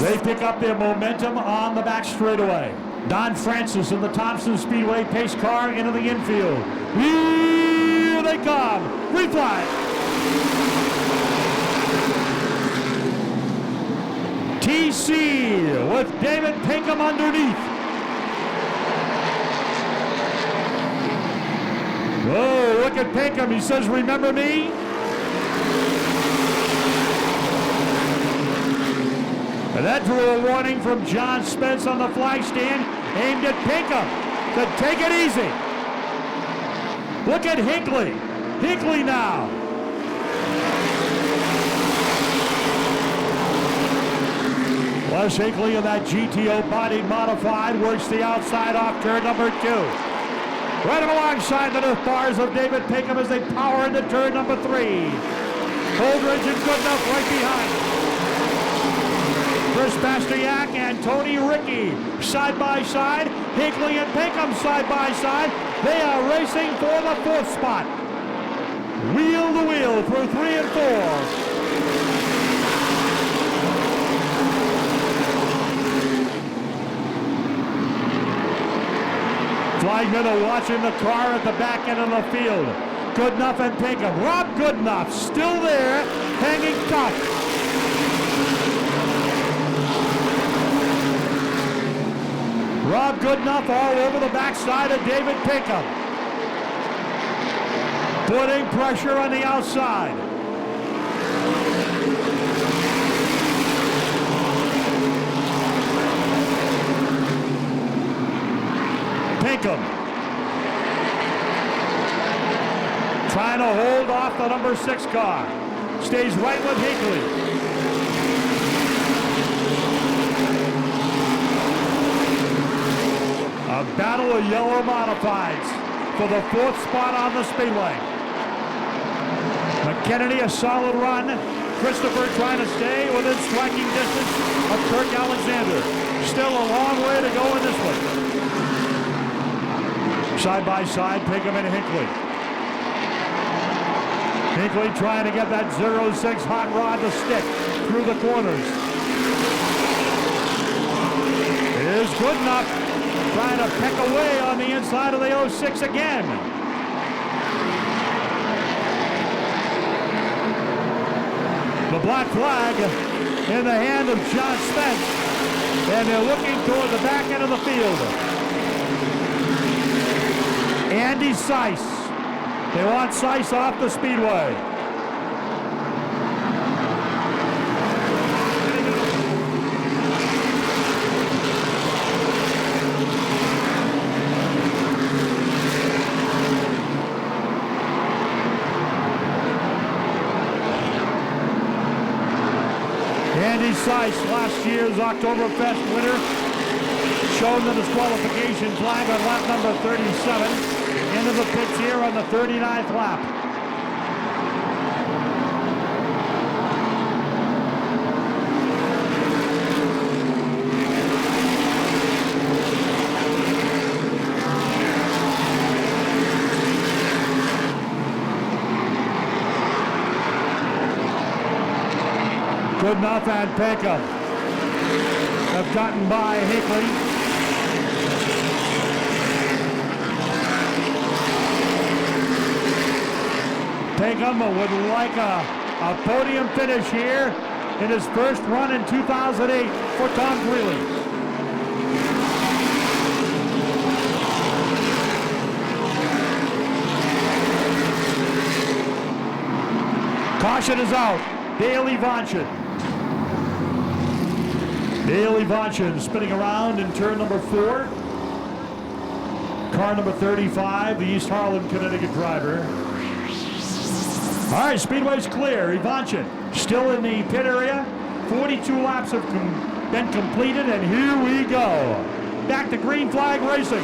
E: They pick up their momentum on the back straightaway. Don Francis in the Thompson Speedway pace car into the infield. Here they come. Refly. TC with David Pinkham underneath. Oh, look at Pinkham. He says, remember me? And that drew a warning from John Spence on the flag stand, aimed at Pinkham to take it easy. Look at Hinckley. Hinckley now. Les Hinckley in that GTO body modified works the outside off turn number 2. Right alongside the north bars of David Pinkham as they power into turn number 3. Holdridge and Goodenough right behind. Chris Pastiak and Tony Rickey side by side. Hinckley and Pinkham side by side. They are racing for the 4th spot. Wheel to wheel through 3 and 4. Flagmen are watching the car at the back end of the field. Goodenough and Pinkham. Rob Goodenough still there, hanging tough. Rob Goodenough all over the backside of David Pinkham. Putting pressure on the outside. Pinkham trying to hold off the number 6 car. Stays right with Hinckley. A battle of yellow modifieds for the 4th spot on the speedway. McKennedy a solid run. Christopher trying to stay within striking distance of Kirk Alexander. Still a long way to go in this one. Side by side, Pinkham and Hinckley. Hinckley trying to get that 06 hot rod to stick through the corners. It is Goodenough trying to peck away on the inside of the 06 again. The black flag in the hand of John Spence, and they're looking toward the back end of the field. Andy Seiss. They want Seiss off the speedway. Andy Seiss, last year's Oktoberfest winner, shown the disqualification flag on lap number 37. Into the pits here on the 39th lap. Goodenough and Pinkham have gotten by Hinckley. Pinkham would like a podium finish here in his first run in 2008 for Tom Greeley. Caution is out. Dale Evanshin. Dale Evanshin spinning around in turn number 4. Car number 35, the East Harlem, Connecticut driver. All right, speedway's clear. Evanshin still in the pit area. 42 laps have been completed, and here we go. back to green flag racing.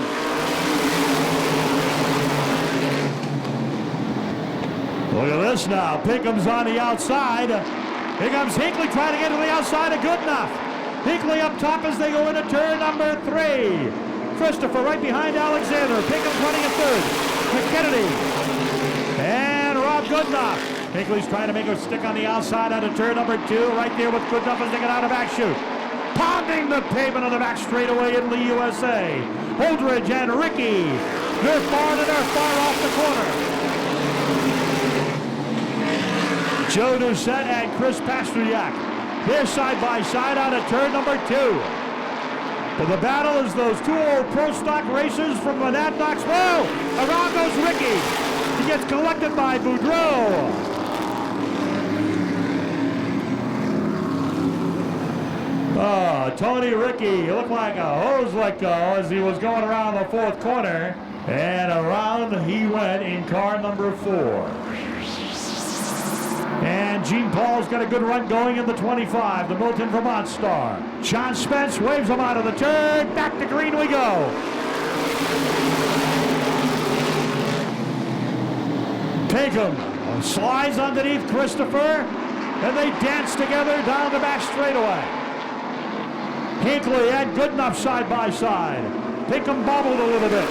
E: Look at this now. Pinkham's on the outside. Here comes Hinckley trying to get to the outside of Goodenough. Hinckley up top as they go into turn number 3. Christopher right behind Alexander. Pinkham's running in third. McKennedy. And Rob Goodenough. Hinckley's trying to make a stick on the outside out of turn number 2. Right there with Goodenough as they get out of back chute. Pounding the pavement of the back straightaway in the USA. Holdridge and Ricky. They're far off the corner. Joe Doucette and Chris Pasternak. They're side by side out of turn number 2. But the battle is those 2 old pro stock racers from Monadnocks. Whoa! Around goes Ricky. He gets collected by Boudreau. Oh, Tony Ricky looked like a hose let go as he was going around the 4th corner. And around he went in car number 4. And Gene Paul's got a good run going in the 25, the Milton, Vermont star. John Spence waves him out of the turn. Back to green we go. Pinkham slides underneath Christopher, and they dance together down the back straightaway. Hinckley and Goodenough side by side. Pinkham bobbled a little bit.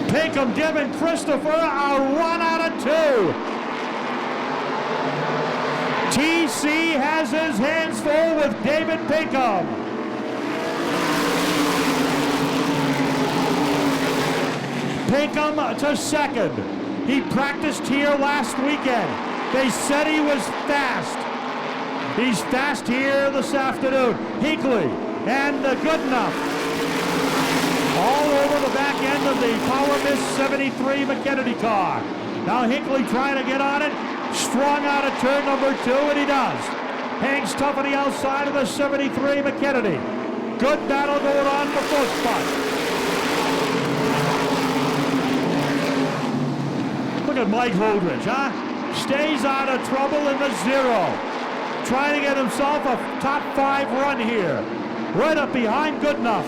E: Pinkham giving Christopher a run out of 2. TC has his hands full with David Pinkham. Pinkham to 2nd. He practiced here last weekend. They said he was fast. He's fast here this afternoon. Hinckley and Goodenough. All over the back end of the Power Miss 73 McKennedy car. Now Hinckley trying to get on it. Strong out of turn number 2, and he does. Hangs tough on the outside of the 73 McKennedy. Good battle going on for 4th spot. Look at Mike Holdridge, huh? Stays out of trouble in the 0. Trying to get himself a top 5 run here. Right up behind Goodenough.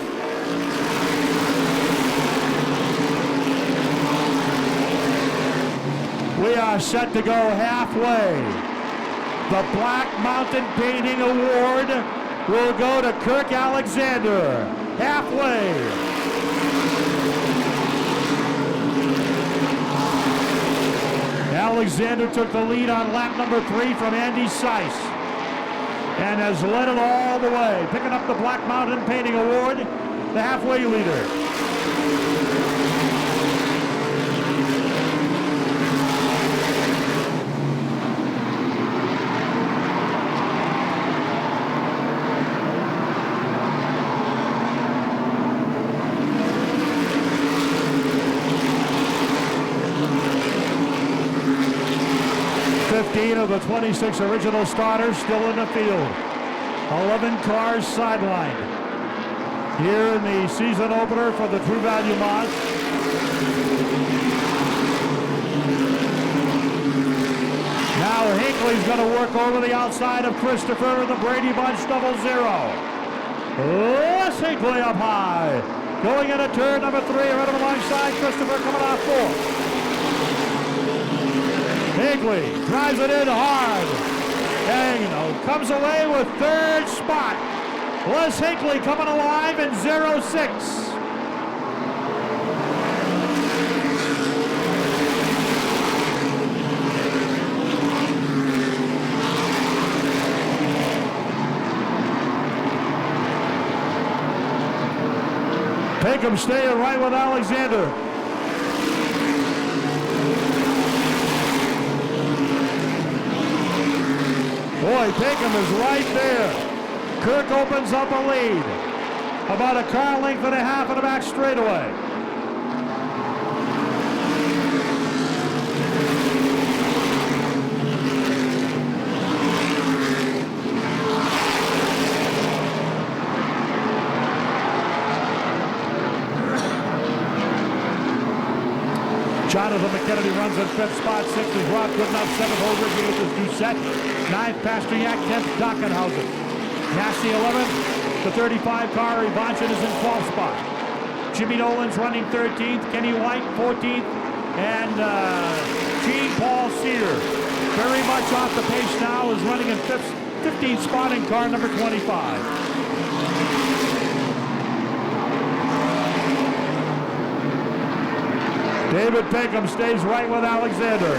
E: We are set to go halfway. The Black Mountain Painting Award will go to Kirk Alexander. Halfway. Alexander took the lead on lap number 3 from Andy Seiss and has led it all the way, picking up the Black Mountain Painting Award, the halfway leader. Of the 26 original starters still in the field. 11 cars sidelined here in the season opener for the True Value Mod. Now Hinckley's going to work over the outside of Christopher in the Brady Bunch 00. Les Hinckley up high. Going into turn number 3, right on the alongside Christopher coming off 4. Hinckley drives it in hard and comes away with 3rd spot. Les Hinckley coming alive in 06. Pinkham staying right with Alexander. Boy, Pinkham is right there. Kirk opens up a lead. About a car length and a half in the back straightaway. Jonathan McKennedy runs in 5th spot. 6th is Rob Goodenough. 7th Holdridge. 8th is Doucette. 9th Pasternak. 10th Dockenhausen. Past the 11th, the 35 car, Ivanchin is in 12th spot. Jimmy Nolan's running 13th, Kenny White 14th, and Gene Paul Sear, very much off the pace now, is running in 15th spot in car number 25. David Pinkham stays right with Alexander.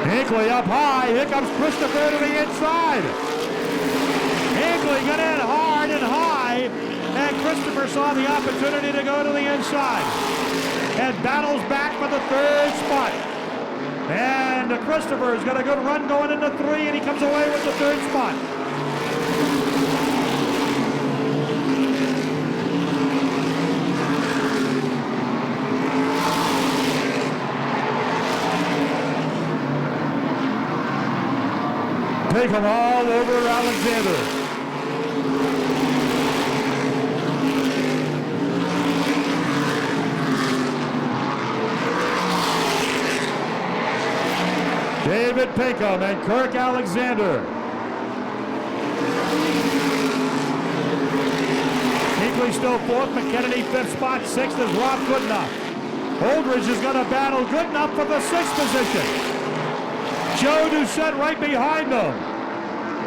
E: Hinckley up high. Here comes Christopher to the inside. Hinckley got in hard and high, and Christopher saw the opportunity to go to the inside and battles back for the 3rd spot. And Christopher's got a good run going into 3, and he comes away with the 3rd spot. Take him all over Alexander. David Pinkham and Kirk Alexander. Hinckley still 4th, McKennedy 5th spot, 6th is Rob Goodenough. Holdridge is going to battle Goodenough for the 6th position. Joe Doucette right behind him.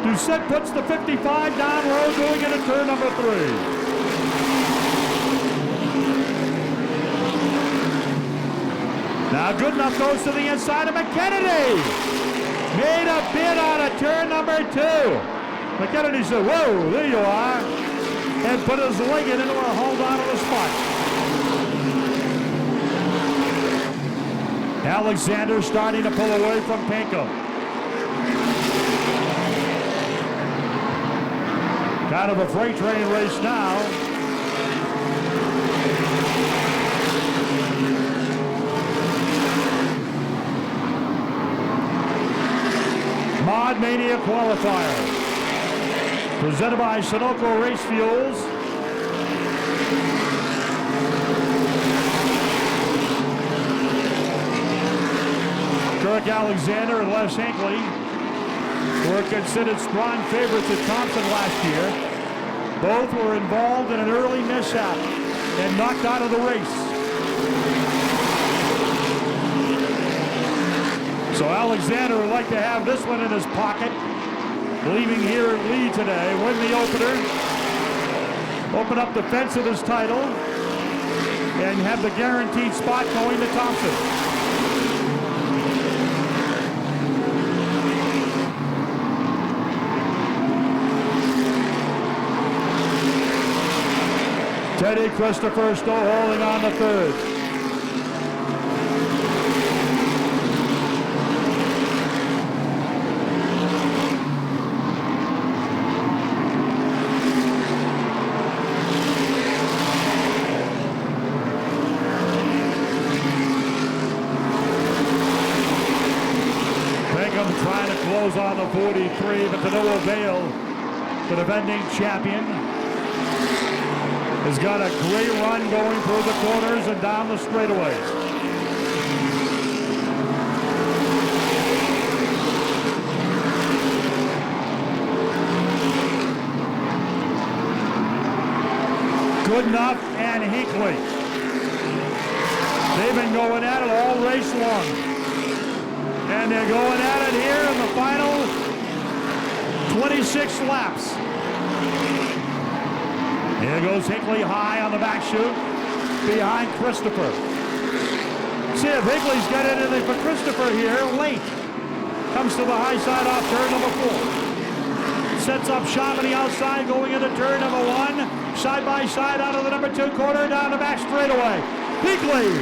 E: Doucette puts the 55 down road going into turn number 3. Now Goodenough goes to the inside of McKennedy. Made a bid on a turn number 2. McKennedy said, whoa, there you are. And put his leg in into a hold on to the spot. Alexander starting to pull away from Pinkham. Kind of a freight train race now. Mod Mania qualifier. Presented by Sunoco Race Fuels. Kirk Alexander and Les Hinckley were considered strong favorites at Thompson last year. Both were involved in an early mishap and knocked out of the race. So Alexander would like to have this one in his pocket, leaving here at Lee today, win the opener, open up the fence of his title, and have the guaranteed spot going to Thompson. Teddy Christopher still holding on to 3rd. Trying to close on the 43, but to no avail. The defending champion has got a great run going through the corners and down the straightaways. Goodenough and Hinckley. They've been going at it all race long. And they're going at it here in the final 26 laps. Here goes Hinckley high on the back chute behind Christopher. See if Hinckley's got anything for Christopher here late. Comes to the high side off turn number 4. Sets up shop on the outside going into turn number 1. Side by side out of the number 2 corner down the back straightaway. Hinckley,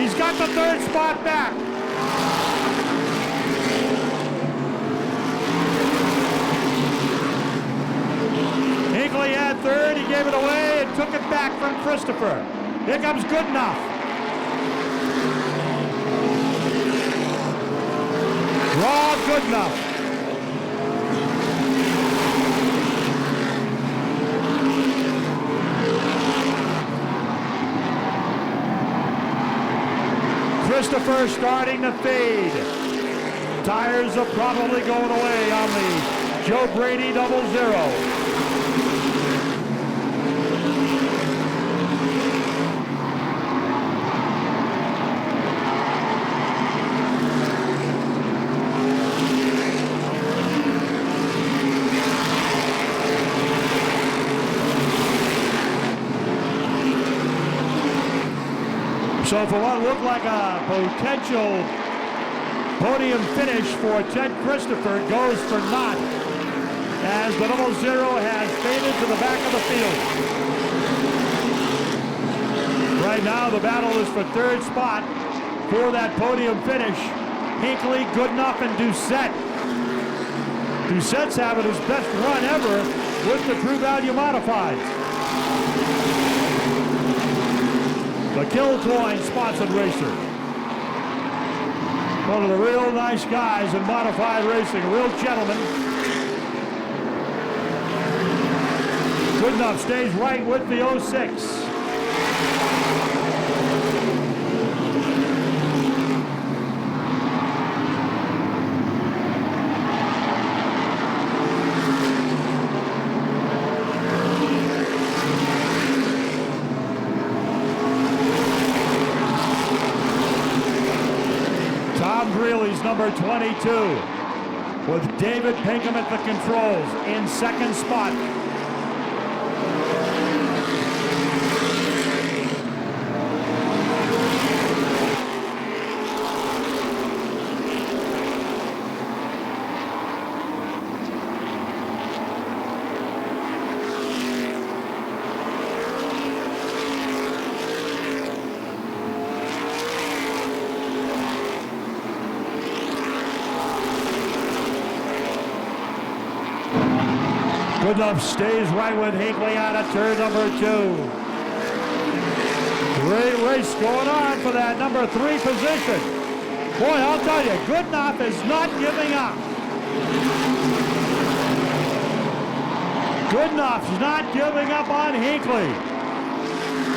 E: he's got the 3rd spot back. Hinckley had 3rd, he gave it away and took it back from Christopher. Here comes Goodenough. Rob Goodenough. Christopher starting to fade. Tires are probably going away on the Joe Brady 00. So for what looked like a potential podium finish for Ted Christopher, goes for naught as the 00 has faded to the back of the field. Right now the battle is for third spot for that podium finish. Hinckley, Goodenough, and Doucette. Doucette's having his best run ever with the True Value Modifieds. The Kilcoyne sponsored racer. One of the real nice guys in modified racing, a real gentleman. Goodenough stays right with the 06. Number 22 with David Pinkham at the controls in second spot. Goodenough stays right with Hinckley out of turn number 2. Great race going on for that number 3 position. Boy, I'll tell you, Goodenough is not giving up. Goodenough's not giving up on Hinckley.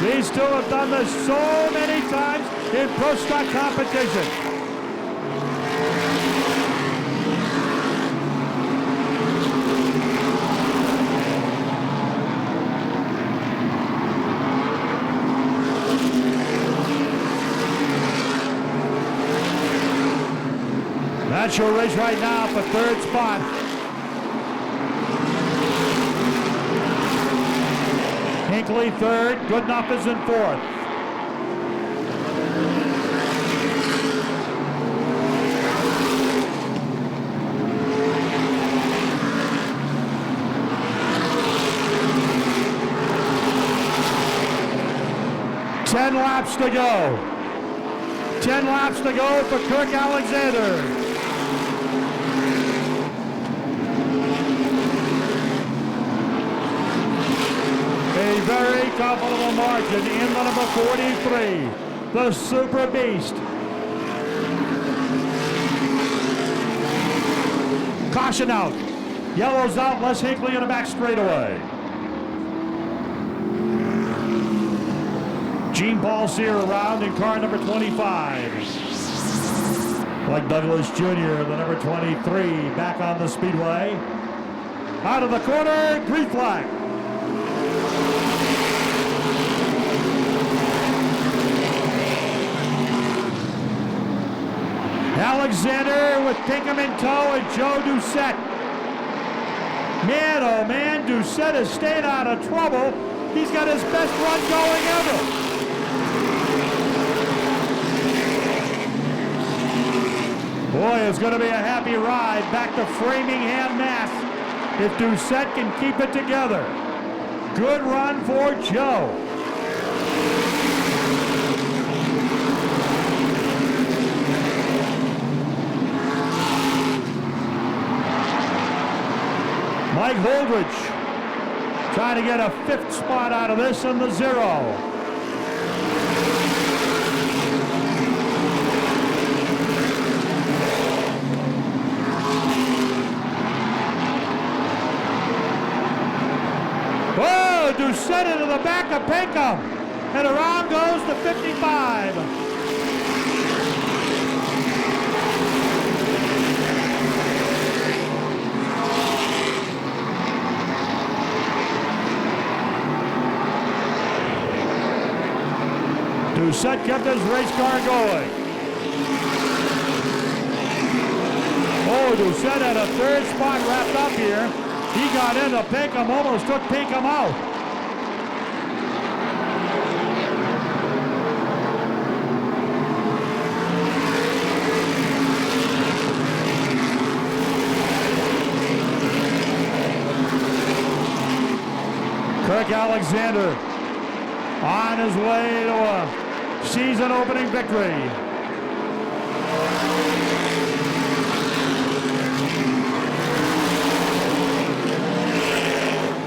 E: These two have done this so many times in pro stock competition. That's your race right now for third spot. Hinckley third, Goodenough is in fourth. Ten laps to go. 10 laps to go for Kirk Alexander. A very comfortable margin in the number 43, the Super Beast. Caution out. Yellow's out, Les Hinckley in the back straightaway. Gene Paul Sear around in car number 25. Like Douglas Jr., the number 23, back on the speedway. Out of the corner, green flag. Alexander with Pinkham in tow and Joe Doucette. Man, oh man, Doucette has stayed out of trouble. He's got his best run going ever. Boy, it's going to be a happy ride back to Framingham, Mass. If Doucette can keep it together. Good run for Joe. Mike Holdridge trying to get a 5th spot out of this in the 0. Whoa, Doucette into the back of Pinkham. And around goes the 55. Doucette kept his race car going. Oh, Doucette had a third spot wrapped up here. He got into Pinkham, almost took Pinkham out. Kirk Alexander on his way to a season-opening victory.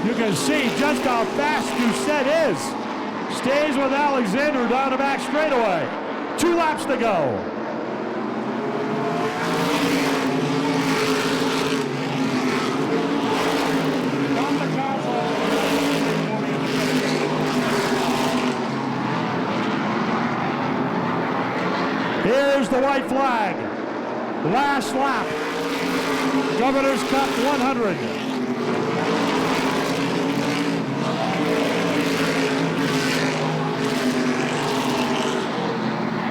E: You can see just how fast Doucette is. Stays with Alexander down the back straightaway. 2 laps to go. Here's the white flag. Last lap. Governor's Cup 100.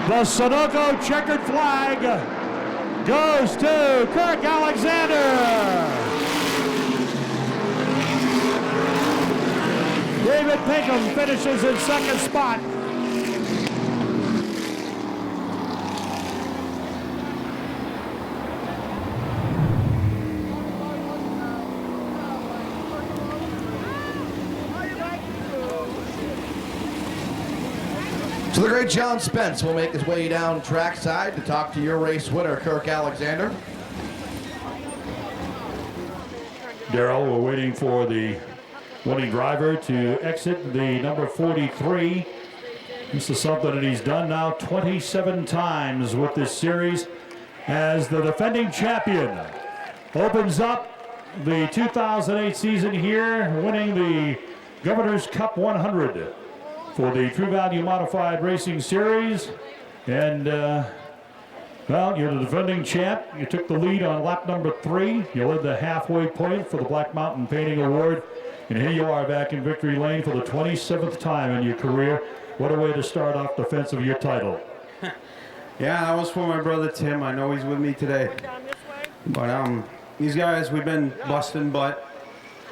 E: The Sunoco checkered flag goes to Kirk Alexander. David Pinkham finishes in second spot.
A: So the great John Spence will make his way down trackside to talk to your race winner, Kirk Alexander.
E: Darrell, we're waiting for the winning driver to exit the number 43. This is something that he's done now 27 times with this series as the defending champion. Opens up the 2008 season here, winning the Governor's Cup 100. For the True Value Modified Racing Series. And, well, you're the defending champ. You took the lead on lap number 3. You led the halfway point for the Black Mountain Painting Award. And here you are back in victory lane for the 27th time in your career. What a way to start off defense of your title.
G: Yeah, that was for my brother Tim. I know he's with me today. But these guys, we've been busting butt.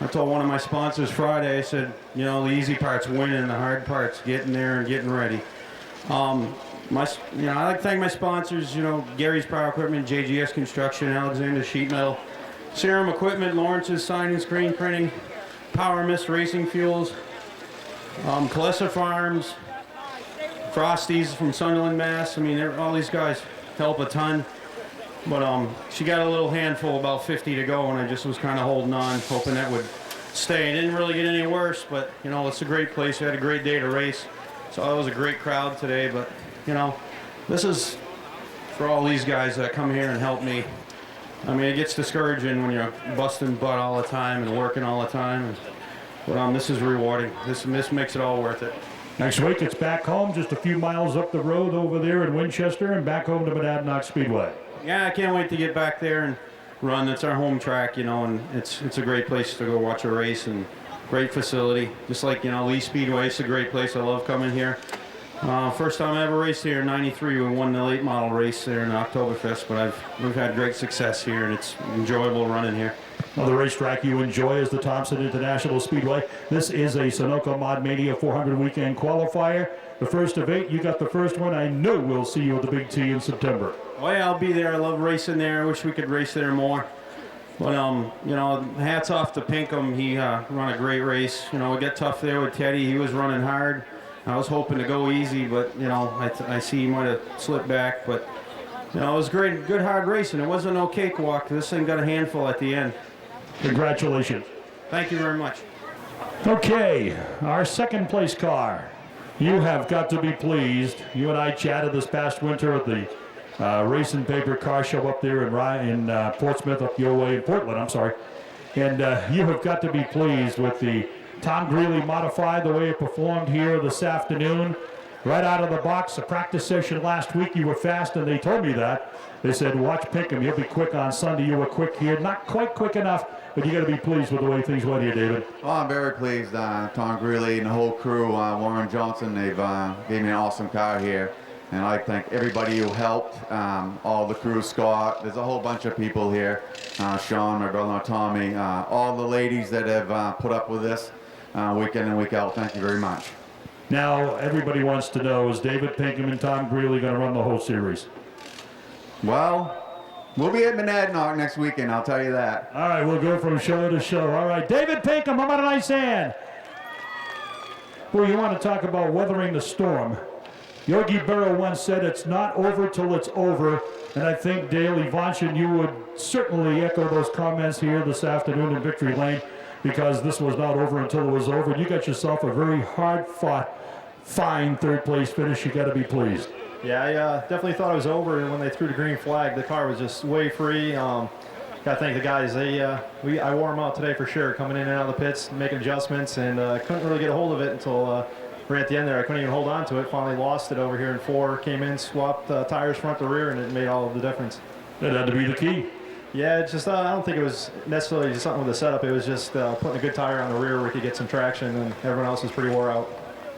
G: I told one of my sponsors Friday, I said, you know, the easy part's winning, the hard part's getting there and getting ready. I like to thank my sponsors, Gary's Power Equipment, JGS Construction, Alexander Sheet Metal, Serum Equipment, Lawrence's Sign and Screen Printing, Power Mist Racing Fuels, Calissa Farms, Frosty's from Sunderland, Mass. I mean, all these guys help a ton. But she got a little handful, about 50 to go, and I just was kind of holding on, hoping that would stay. It didn't really get any worse, but, it's a great place. We had a great day to race. So it was a great crowd today, but, this is for all these guys that come here and help me. I mean, it gets discouraging when you're busting butt all the time and working all the time. But this is rewarding. This makes it all worth it.
E: Next week, it's back home, just a few miles up the road over there in Winchester, and back home to Monadnock Speedway.
G: Yeah, I can't wait to get back there and run. It's our home track, and it's a great place to go watch a race and great facility. Just like, Lee Speedway, it's a great place. I love coming here. First time I ever raced here in '93, we won the late model race there in Oktoberfest, but we've had great success here, and it's enjoyable running here.
E: Another racetrack you enjoy is the Thompson International Speedway. This is a Sunoco Mod Mania 400 weekend qualifier. The first of 8, you got the first one. I know we'll see you at the Big T in September.
G: Oh yeah, I'll be there. I love racing there. I wish we could race there more. But, hats off to Pinkham. He run a great race. It got tough there with Teddy. He was running hard. I was hoping to go easy, but, I see he might have slipped back. But, it was great, good hard racing. It wasn't no cakewalk. This thing got a handful at the end.
E: Congratulations.
G: Thank you very much.
E: Okay, our second place car. You have got to be pleased. You and I chatted this past winter at the Race and Paper Car Show up there in Portsmouth, up your way, in Portland, I'm sorry. And you have got to be pleased with the Tom Greeley Modified, the way it performed here this afternoon. right out of the box. The practice session last week, you were fast, and they told me that. They said, watch Pinkham, he'll be quick on Sunday. You were quick here. Not quite quick enough, but you got to be pleased with the way things went here, David.
H: Well, I'm very pleased. Tom Greeley and the whole crew, Warren Johnson, they've gave me an awesome car here. And I thank everybody who helped, all the crew, Scott, there's a whole bunch of people here, Sean, my brother-in-law Tommy, all the ladies that have put up with this week in and week out. Thank you very much.
E: Now, everybody wants to know, is David Pinkham and Tom Greeley going to run the whole series?
H: Well, we'll be at Monadnock next weekend, I'll tell you that.
E: All right, we'll go from show to show. All right, David Pinkham, how about a nice hand? Well, you want to talk about weathering the storm. Yogi Berra once said, it's not over till it's over. And I think, Dale Ivanchin, you would certainly echo those comments here this afternoon in Victory Lane, because this was not over until it was over. And you got yourself a very hard-fought, fine third-place finish. You got to be pleased.
I: Yeah, I definitely thought it was over, and when they threw the green flag, the car was just way free. Got to thank the guys. I wore them out today for sure, coming in and out of the pits, making adjustments, and couldn't really get a hold of it until right at the end there. I couldn't even hold on to it. Finally lost it over here in 4. Came in, swapped tires front to rear, and it made all of the difference.
E: That had to be the key.
I: Yeah, it's just I don't think it was necessarily just something with the setup. It was just putting a good tire on the rear where we could get some traction, and everyone else was pretty wore out.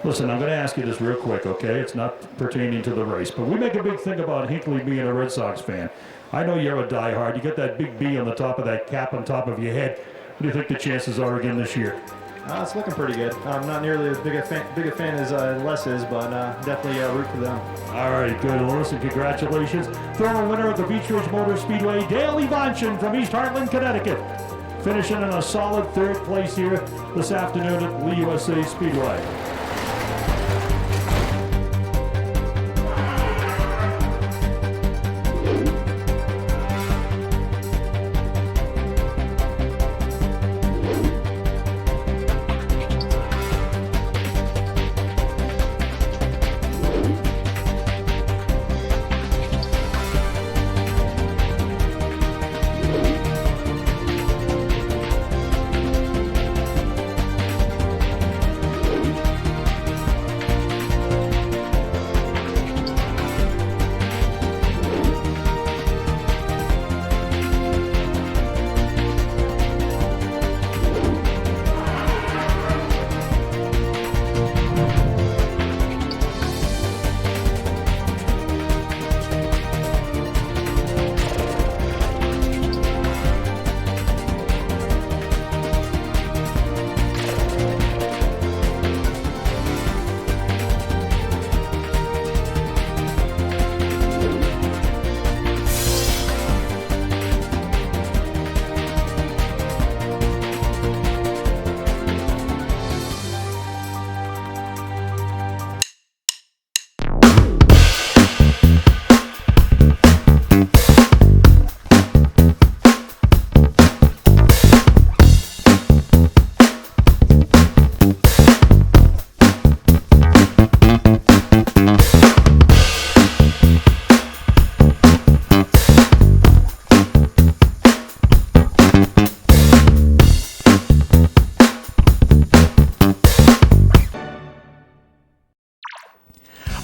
E: Listen, I'm going to ask you this real quick, okay? It's not pertaining to the race, but we make a big thing about Hinckley being a Red Sox fan. I know you're a diehard. You get that big B on the top of that cap on top of your head. What do you think the chances are again this year?
I: It's looking pretty good. I'm not nearly as big a fan as Les is, but definitely root for them.
E: All right, good. Well, listen, congratulations. Former winner of the Beach Ridge Motor Speedway, Dale Ivanchin from East Hartland, Connecticut. Finishing in a solid third place here this afternoon at the USA Speedway.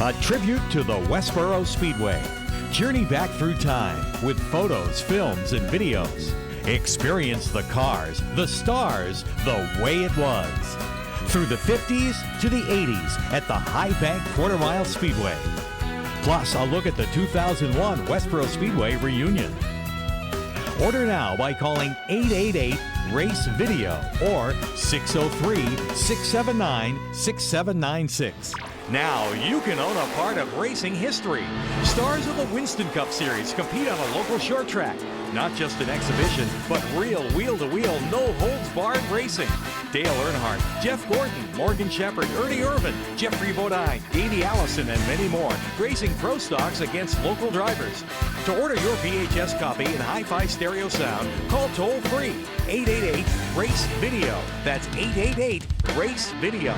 J: A tribute to the Westboro Speedway. Journey back through time with photos, films, and videos. Experience the cars, the stars, the way it was. Through the 50s to the 80s at the High Bank Quarter Mile Speedway. Plus, a look at the 2001 Westboro Speedway reunion. Order now by calling 888-RACE-VIDEO or 603-679-6796. Now you can own a part of racing history. Stars of the Winston Cup Series compete on a local short track. Not just an exhibition, but real wheel-to-wheel, no-holds-barred racing. Dale Earnhardt, Jeff Gordon, Morgan Shepherd, Ernie Irvin, Jeffrey Bodine, Davey Allison, and many more, racing pro stocks against local drivers. To order your VHS copy in hi-fi stereo sound, call toll-free 888-RACE-VIDEO. That's 888-RACE-VIDEO.